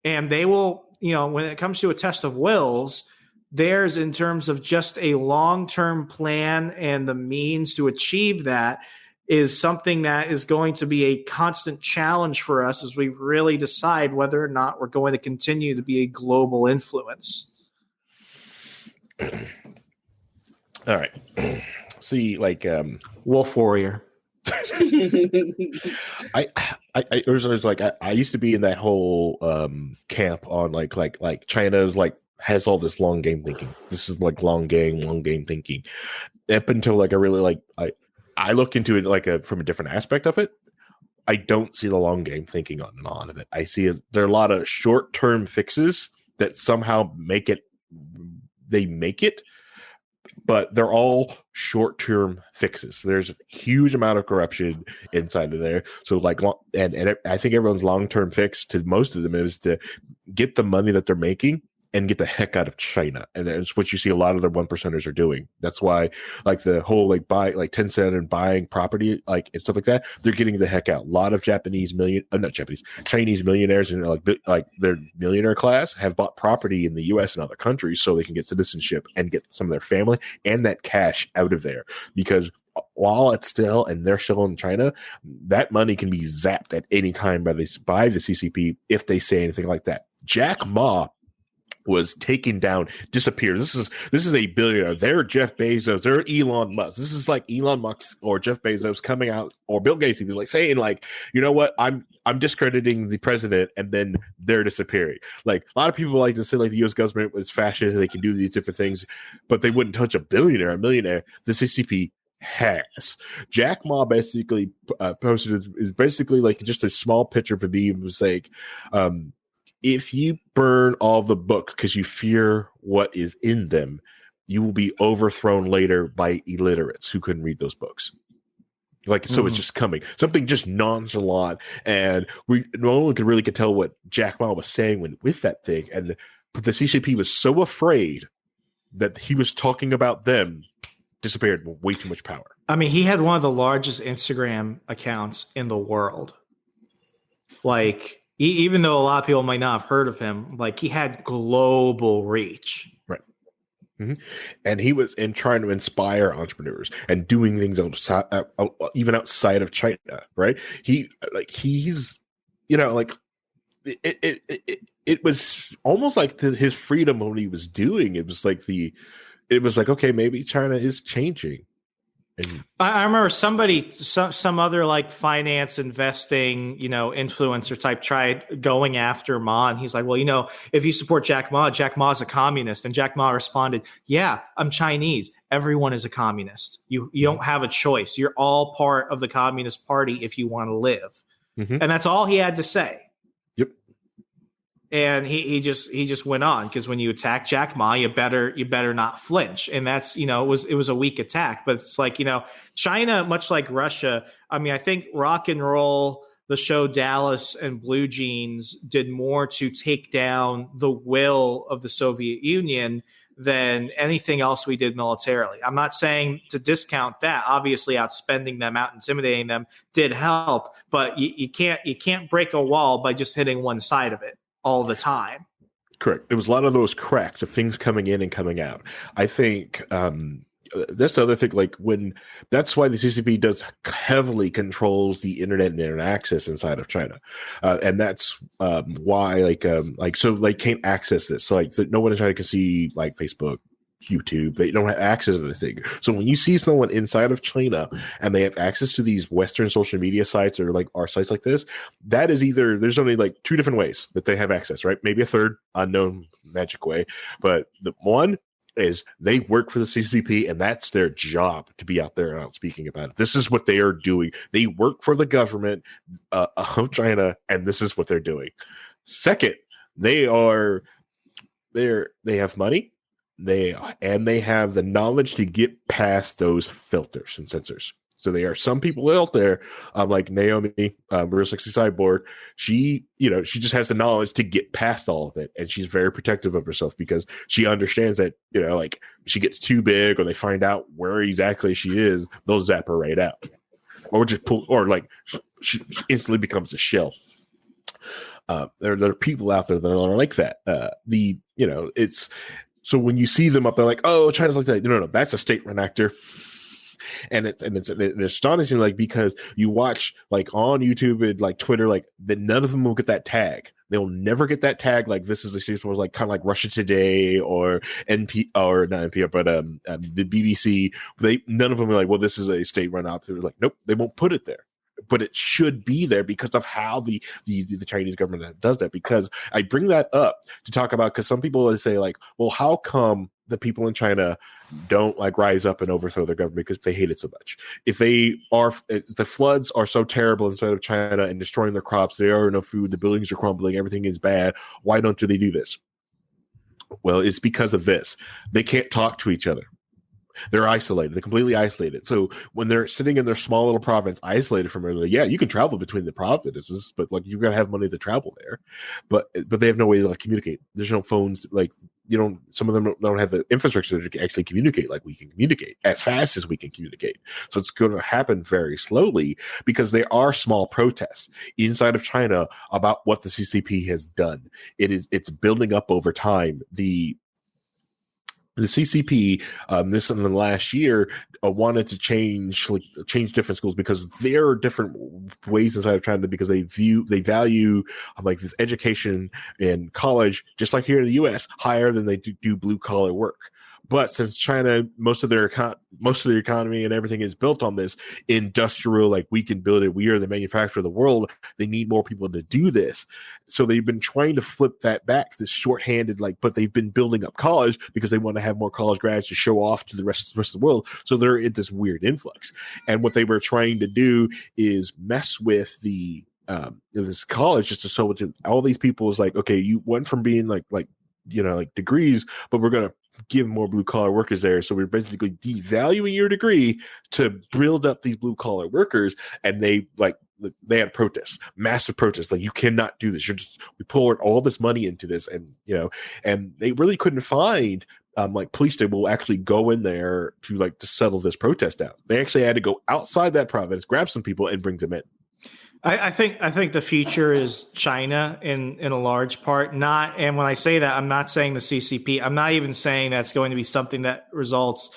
And they will, when it comes to a test of wills, theirs in terms of just a long-term plan and the means to achieve that is something that is going to be a constant challenge for us as we really decide whether or not we're going to continue to be a global influence. All right. See, like Wolf Warrior. I was like I used to be in that whole camp on like China's like has all this long game thinking. This is like long game thinking. Up until like I really like I look into it like from a different aspect of it. I don't see the long game thinking on a lot of it. I see there are a lot of short term fixes that somehow make it. But they're all short-term fixes. There's a huge amount of corruption inside of there. So like, and I think everyone's long-term fix to most of them is to get the money that they're making and get the heck out of China. And that's what you see a lot of their 1%ers are doing. That's why like the whole like Tencent and buying property like and stuff like that, they're getting the heck out. A lot of Chinese millionaires and like their millionaire class have bought property in the US and other countries so they can get citizenship and get some of their family and that cash out of there. Because while it's still and they're still in China, that money can be zapped at any time by the CCP if they say anything like that. Jack Ma was taken down, disappeared. This is a billionaire. They're Jeff Bezos. They're Elon Musk. This is like Elon Musk or Jeff Bezos coming out, or Bill Gates even like saying like, you know what, I'm discrediting the president, and then they're disappearing. Like a lot of people like to say like the U.S. government was fascist, they can do these different things, but they wouldn't touch a millionaire. The CCP has. Jack Ma basically posted is basically like just a small picture of a meme. It was like, if you burn all the books because you fear what is in them, you will be overthrown later by illiterates who couldn't read those books. Like, so it's just coming. Something just nonchalant. And no one could tell what Jack Ma was saying with that thing. And the CCP was so afraid that he was talking about them, disappeared with way too much power. I mean, he had one of the largest Instagram accounts in the world. Like, even though a lot of people might not have heard of him, like, he had global reach. Right. Mm-hmm. And he was trying to inspire entrepreneurs and doing things outside, even outside of China. Right. He's, you know, like it was almost like his freedom when he was doing. It was like, okay, maybe China is changing. And I remember some other like finance investing, you know, influencer type tried going after Ma, and he's like, well, you know, if you support Jack Ma's a communist. And Jack Ma responded, yeah, I'm Chinese. Everyone is a communist. You don't have a choice. You're all part of the Communist Party if you want to live. Mm-hmm. And that's all he had to say. Yep. And he just went on, because when you attack Jack Ma, you better not flinch. And that's, you know, it was a weak attack, but it's like, you know, China, much like Russia. I mean, I think Rock and Roll, the show Dallas, and Blue Jeans did more to take down the will of the Soviet Union than anything else we did militarily. I'm not saying to discount that. Obviously, outspending them, out intimidating them did help, but you can't break a wall by just hitting one side of it all the time. Correct. There was a lot of those cracks of things coming in and coming out. I think that's the other thing. Like, that's why the CCP does heavily controls the internet and internet access inside of China, and that's why so they can't access this. So like no one in China can see like Facebook, YouTube. They don't have access to the thing. So when you see someone inside of China and they have access to these Western social media sites or like our sites like this, that is either, there's only like two different ways that they have access, right? Maybe a third unknown magic way, but the one is they work for the CCP, and that's their job to be out there and out speaking about it. This is what they are doing. They work for the government of China, and this is what they're doing. Second, they have money. They have the knowledge to get past those filters and censors. So there are some people out there, like Naomi, Real Sexy Cyborg. She just has the knowledge to get past all of it, and she's very protective of herself because she understands that, you know, like she gets too big or they find out where exactly she is, they'll zap her right out, or just pull, or like she instantly becomes a shell. There are people out there that are like that. It's. So when you see them up there, like, oh, China's like that. No, that's a state-run actor, and it's astonishing, like, because you watch like on YouTube and like Twitter, like that none of them will get that tag. They'll never get that tag. Like, this is a series where like kind of like Russia Today or NP or not NPR, but the BBC. None of them are like, well, this is a state-run outfit. Like, nope, they won't put it there. But it should be there because of how the Chinese government does that. Because I bring that up to talk about, because some people will say like, well, how come the people in China don't like rise up and overthrow their government because they hate it so much? If the floods are so terrible inside of China and destroying their crops, there are no food, the buildings are crumbling, everything is bad. Why don't they do this? Well, it's because of this. They can't talk to each other. They're isolated. They're completely isolated. So when they're sitting in their small little province, isolated from everybody, yeah, you can travel between the provinces, but like you've got to have money to travel there. But they have no way to like communicate. There's no phones. Like, you know, some of them don't have the infrastructure to actually communicate like we can communicate as fast as we can communicate. So it's going to happen very slowly because there are small protests inside of China about what the CCP has done. It's building up over time. The CCP, this in the last year, wanted to change different schools because there are different ways inside of China because they value like this education in college, just like here in the U.S., higher than they do blue collar work. But since China, most of their economy and everything is built on this industrial, like we can build it, we are the manufacturer of the world. They need more people to do this, so they've been trying to flip that back, this shorthanded, but they've been building up college because they want to have more college grads to show off to the rest of the world. So they're in this weird influx, and what they were trying to do is mess with this college just to show it to all these people is like, okay, you went from being like degrees, but we're gonna give more blue collar workers there. So we're basically devaluing your degree to build up these blue collar workers. And they had protests, massive protests. Like, you cannot do this. We poured all this money into this, and and they really couldn't find police that will actually go in there to settle this protest out. They actually had to go outside that province, grab some people, and bring them in. I think the future is China in a large part. And when I say that, I'm not saying the CCP. I'm not even saying that's going to be something that results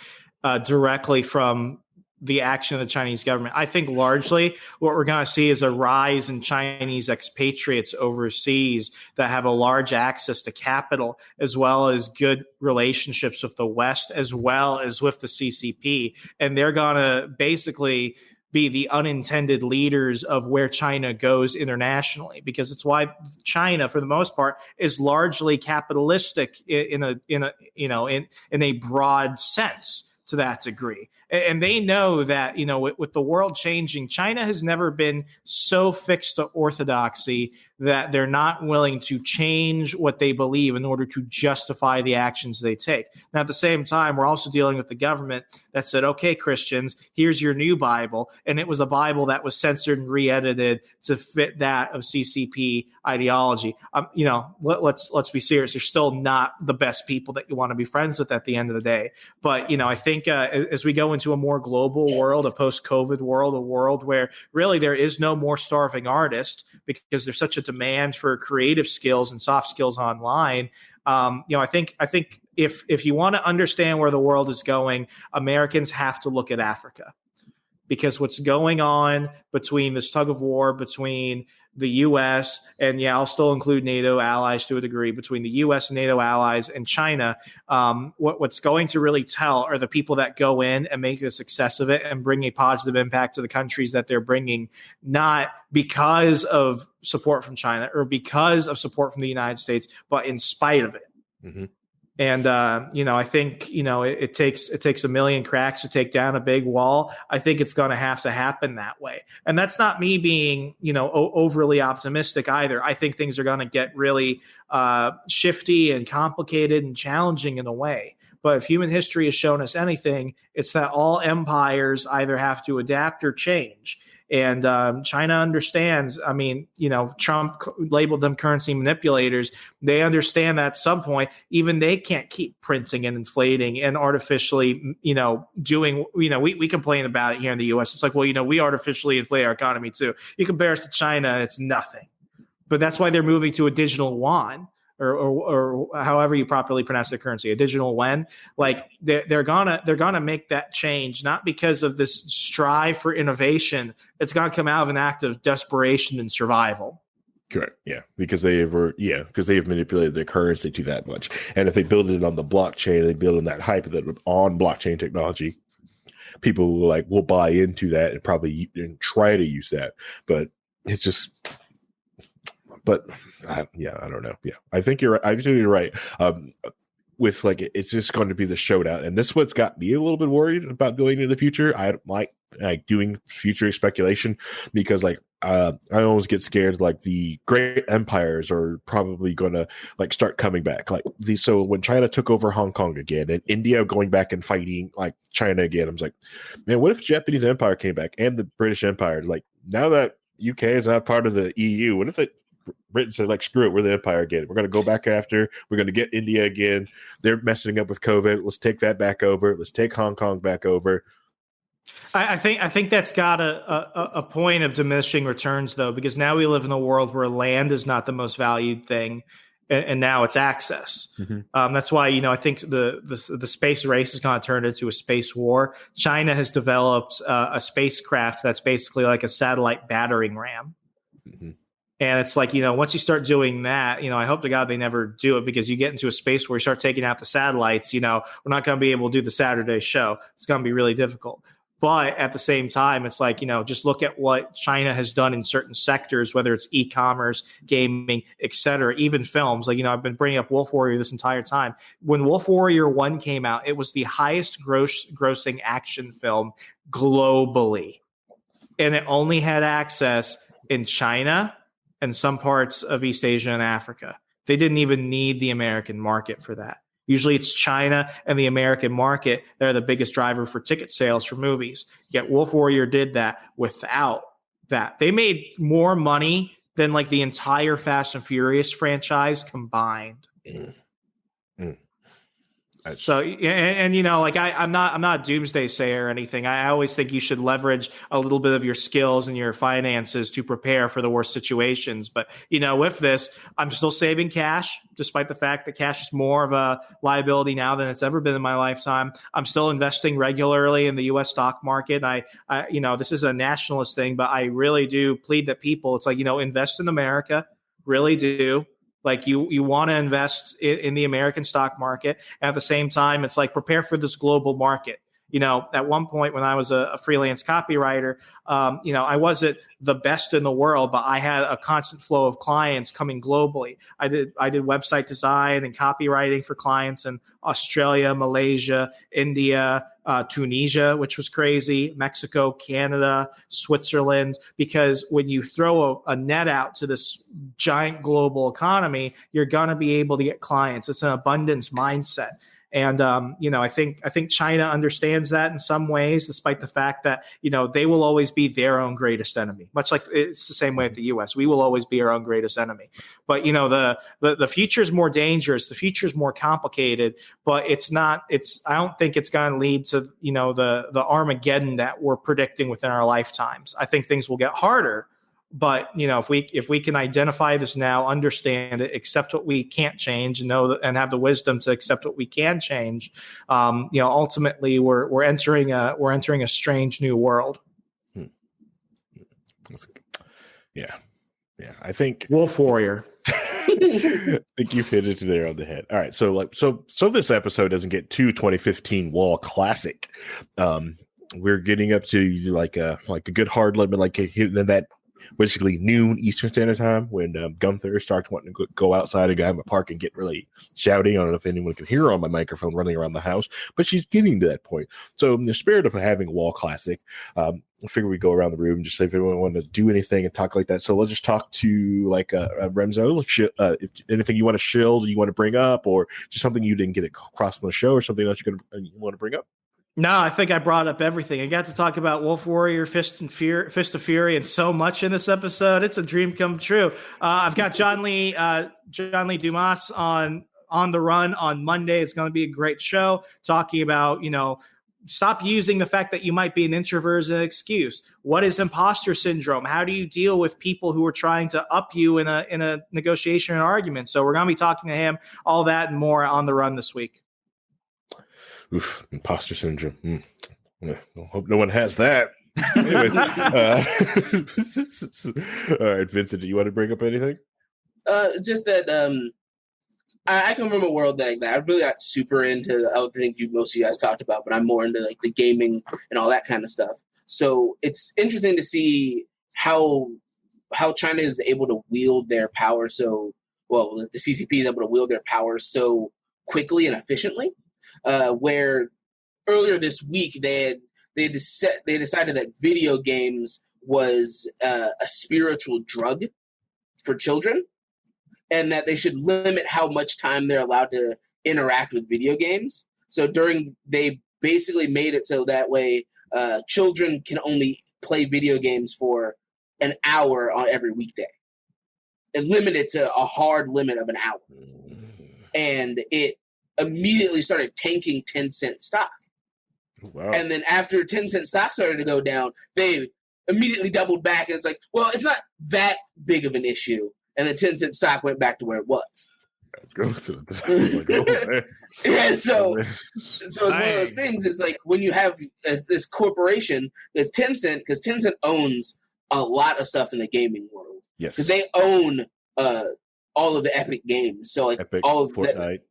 directly from the action of the Chinese government. I think largely what we're going to see is a rise in Chinese expatriates overseas that have a large access to capital, as well as good relationships with the West, as well as with the CCP. And they're going to basically be the unintended leaders of where China goes internationally, because it's why China, for the most part, is largely capitalistic in a broad sense to that degree. And they know that, with the world changing, China has never been so fixed to orthodoxy that they're not willing to change what they believe in order to justify the actions they take. Now, at the same time, we're also dealing with the government that said, okay, Christians, here's your new Bible. And it was a Bible that was censored and re-edited to fit that of CCP ideology. Let's be serious. They're still not the best people that you want to be friends with at the end of the day. But, I think as we go into a more global world, a post-COVID world, a world where really there is no more starving artist because there's such a demand for creative skills and soft skills online. I think if you want to understand where the world is going, Americans have to look at Africa, because what's going on between this tug of war between the U.S. and I'll still include NATO allies to a degree, between the U.S. and NATO allies and China, what's going to really tell are the people that go in and make a success of it and bring a positive impact to the countries that they're bringing, not because of support from China or because of support from the United States, but in spite of it. Mm-hmm. And, I think, it takes a million cracks to take down a big wall. I think it's going to happen that way. And that's not me being, overly optimistic either. I think things are going to get really shifty and complicated and challenging in a way. But if human history has shown us anything, it's that all empires either have to adapt or change. And China understands. I mean, Trump labeled them currency manipulators. They understand that at some point, even they can't keep printing and inflating and artificially, doing, we complain about it here in the U.S. It's like, well, we artificially inflate our economy too. You compare us to China, and it's nothing. But that's why they're moving to a digital yuan, or however you properly pronounce their currency, a digital yuan. Like they're gonna make that change, not because of this strive for innovation. It's gonna come out of an act of desperation and survival. Correct. Yeah, because they have manipulated their currency to that much, and if they build it on the blockchain, they build on that hype that on blockchain technology, people will buy into that and probably try to use that. But it's just. But I don't know. Yeah, I think you're right. With it's just going to be the showdown, and this is what's got me a little bit worried about going into the future. I like doing future speculation because I always get scared. The great empires are probably going to start coming back. So when China took over Hong Kong again, and India going back and fighting China again, I'm like, man, what if Japanese Empire came back and the British Empire? Now that UK is not part of the EU, what if Britain said, screw it, we're the empire again. We're going to go back after. We're going to get India again. They're messing up with COVID. Let's take that back over. Let's take Hong Kong back over. I think that's got a point of diminishing returns, though, because now we live in a world where land is not the most valued thing, and now it's access. Mm-hmm. That's why I think the space race is going to turn into a space war. China has developed a spacecraft that's basically like a satellite battering ram. Mm-hmm. And it's like, once you start doing that, I hope to God they never do it, because you get into a space where you start taking out the satellites, we're not going to be able to do the Saturday show. It's going to be really difficult. But at the same time, it's like, just look at what China has done in certain sectors, whether it's e-commerce, gaming, et cetera, even films. Like, I've been bringing up Wolf Warrior this entire time. When Wolf Warrior 1 came out, it was the highest grossing action film globally. And it only had access in China and some parts of East Asia and Africa. They didn't even need the American market for that. Usually it's China and the American market that are the biggest driver for ticket sales for movies. Yet Wolf Warrior did that without that. They made more money than like the entire Fast and Furious franchise combined. So, I'm not a doomsday sayer or anything. I always think you should leverage a little bit of your skills and your finances to prepare for the worst situations. But, with this, I'm still saving cash, despite the fact that cash is more of a liability now than it's ever been in my lifetime. I'm still investing regularly in the U.S. stock market. I this is a nationalist thing, but I really do plead that people, it's like, invest in America, really do. Like you want to invest in the American stock market. And at the same time, it's like prepare for this global market. At one point when I was a freelance copywriter, I wasn't the best in the world, but I had a constant flow of clients coming globally. I did website design and copywriting for clients in Australia, Malaysia, India, Tunisia, which was crazy, Mexico, Canada, Switzerland, because when you throw a net out to this giant global economy, you're going to be able to get clients. It's an abundance mindset. And, I think China understands that in some ways, despite the fact that, they will always be their own greatest enemy, much like it's the same way at the U.S. We will always be our own greatest enemy. But, the future is more dangerous. The future is more complicated, but I don't think it's going to lead to, the Armageddon that we're predicting within our lifetimes. I think things will get harder. But if we can identify this now, understand it, accept what we can't change, and know and have the wisdom to accept what we can change, ultimately we're entering a strange new world. Yeah. I think Wolf Warrior. I think you've hit it there on the head. All right, so this episode doesn't get too 2015 wall classic. We're getting up to like a good hard limit, like hitting that. Basically noon Eastern Standard Time when Gunther starts wanting to go outside and go have a park and get really shouting. I don't know if anyone can hear her on my microphone running around the house, but she's getting to that point. So in the spirit of having a wall classic, I figure we go around the room and just say if anyone wants to do anything and talk like that. So let's just talk to Remso. If anything you want to shield, you want to bring up, or just something you didn't get across on the show, or something else you want to bring up. No, I think I brought up everything. I got to talk about Wolf Warrior, Fist of Fury, and so much in this episode. It's a dream come true. I've got John Lee Dumas on the run on Monday. It's going to be a great show talking about, stop using the fact that you might be an introvert as an excuse. What is imposter syndrome? How do you deal with people who are trying to up you in a negotiation or argument? So we're going to be talking to him, all that and more on the run this week. Oof, imposter syndrome. Yeah, hope no one has that. Anyways, all right, Vincent, do you want to bring up anything? Just that I come from a world that I really not super into other things most of you guys talked about, but I'm more into like the gaming and all that kind of stuff. So it's interesting to see how China is able to wield their power the CCP is able to wield their power so quickly and efficiently. Where earlier this week they decided that video games was a spiritual drug for children, and that they should limit how much time they're allowed to interact with video games. So they basically made it so that way children can only play video games for an hour on every weekday, and limit it to a hard limit of an hour. And it immediately started tanking Tencent stock. Wow. And then after Tencent stock started to go down, they immediately doubled back. And it's like, well, it's not that big of an issue. And then Tencent stock went back to where it was. Let's go to the yeah, so it's one of those things. It's like when you have this corporation that's Tencent, because Tencent owns a lot of stuff in the gaming world. Yes. Because they own all of the Epic games. So like Epic, all of Fortnite.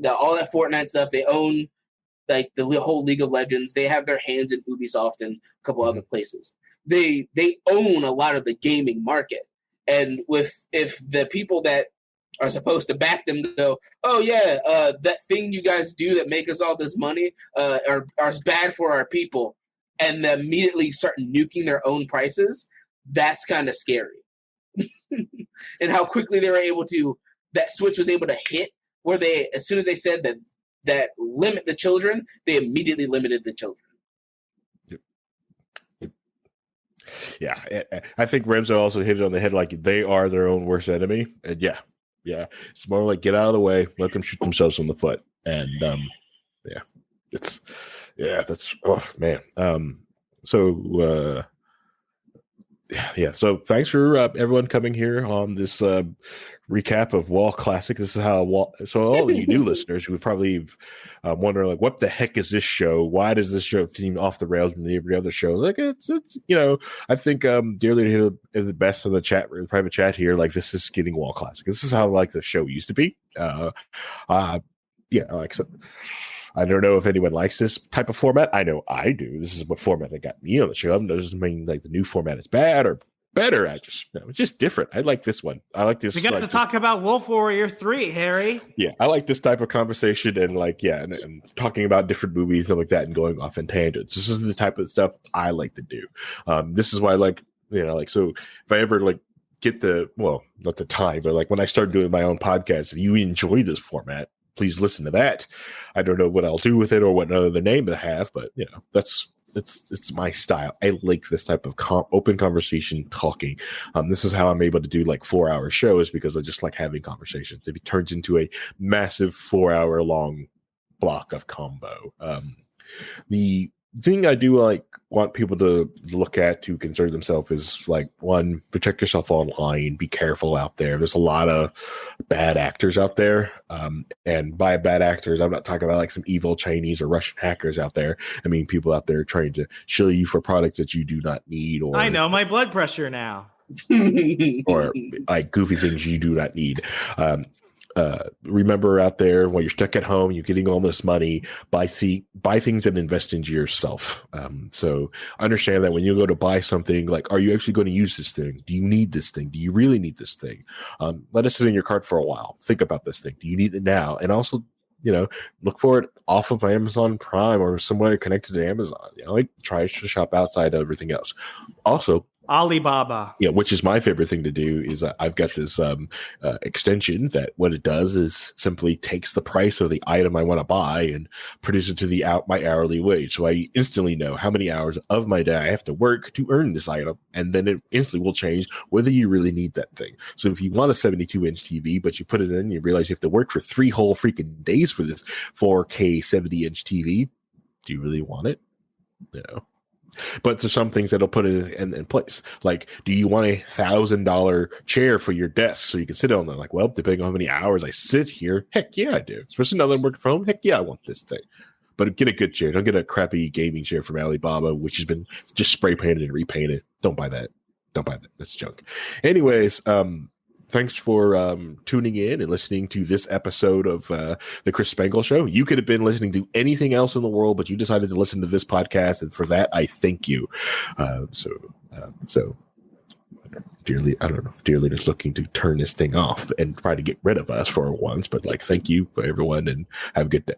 all that Fortnite stuff, they own like the whole League of Legends. They have their hands in Ubisoft and a couple other places. They own a lot of the gaming market. And if the people that are supposed to back them go, oh yeah, that thing you guys do that make us all this money are bad for our people, and they immediately start nuking their own prices, that's kind of scary. And how quickly they were able to, that switch was able to hit, where they, as soon as they said that limit the children, they immediately limited the children. Yeah, I think Remso also hit it on the head. Like, they are their own worst enemy, and yeah, it's more like, get out of the way, let them shoot themselves in the foot, and that's oh man. So thanks for everyone coming here on this recap of Wall Classic. This is how so all of you new listeners who would probably wonder, like, what the heck is this show? Why does this show seem off the rails than every other show? Like, it's I think Dearly hit the best in the chat, private chat here. Like, this is getting Wall Classic. This is how like the show used to be. Like, so I don't know if anyone likes this type of format. I know I do. This is what format that got me on the show. It doesn't mean like the new format is bad or better. It's just different. I like this one. I like this. We got to talk about Wolf Warrior 3, Harry. Yeah, I like this type of conversation and like, and talking about different movies and like that and going off in tangents. This is the type of stuff I like to do. This is why I like, so if I ever like get not the time, but like when I start doing my own podcast, if you enjoy this format, please listen to that. I don't know what I'll do with it or what other name it have, but it's my style. I like this type of open conversation talking. This is how I'm able to do like 4-hour shows, because I just like having conversations. It turns into a massive 4-hour long block of combo. The thing I do want people to look at to concern themselves is like, one, protect yourself online. Be careful out there. There's a lot of bad actors out there. And by bad actors, I'm not talking about like some evil Chinese or Russian hackers out there. I mean, people out there trying to shill you for products that you do not need. Or I know my blood pressure now. Or like goofy things you do not need. Remember out there, when you're stuck at home, you're getting all this money, buy things and invest into yourself. So understand that when you go to buy something, like, are you actually going to use this thing? Do you need this thing? Do you really need this thing? Let it sit in your cart for a while. Think about this thing. Do you need it now? And also, look for it off of Amazon Prime or somewhere connected to Amazon. Try to shop outside of everything else. Also, Alibaba. Yeah, which is my favorite thing to do is I've got this extension that what it does is simply takes the price of the item I want to buy and produces it to my hourly wage. So I instantly know how many hours of my day I have to work to earn this item. And then it instantly will change whether you really need that thing. So if you want a 72-inch TV, but you put it in, you realize you have to work for 3 whole freaking days for this 4K 70-inch TV. Do you really want it? No. But there's some things that'll put it in place. Like, do you want $1,000 chair for your desk so you can sit on there? Like, well, depending on how many hours I sit here, heck yeah, I do. Especially now that I'm working from home, heck yeah, I want this thing. But get a good chair. Don't get a crappy gaming chair from Alibaba, which has been just spray painted and repainted. Don't buy that. That's junk. Anyways, thanks for tuning in and listening to this episode of the Chris Spangle Show. You could have been listening to anything else in the world, but you decided to listen to this podcast, and for that, I thank you. So, Dearly, I don't know if Dearly is looking to turn this thing off and try to get rid of us for once, but like, thank you for everyone, and have a good day.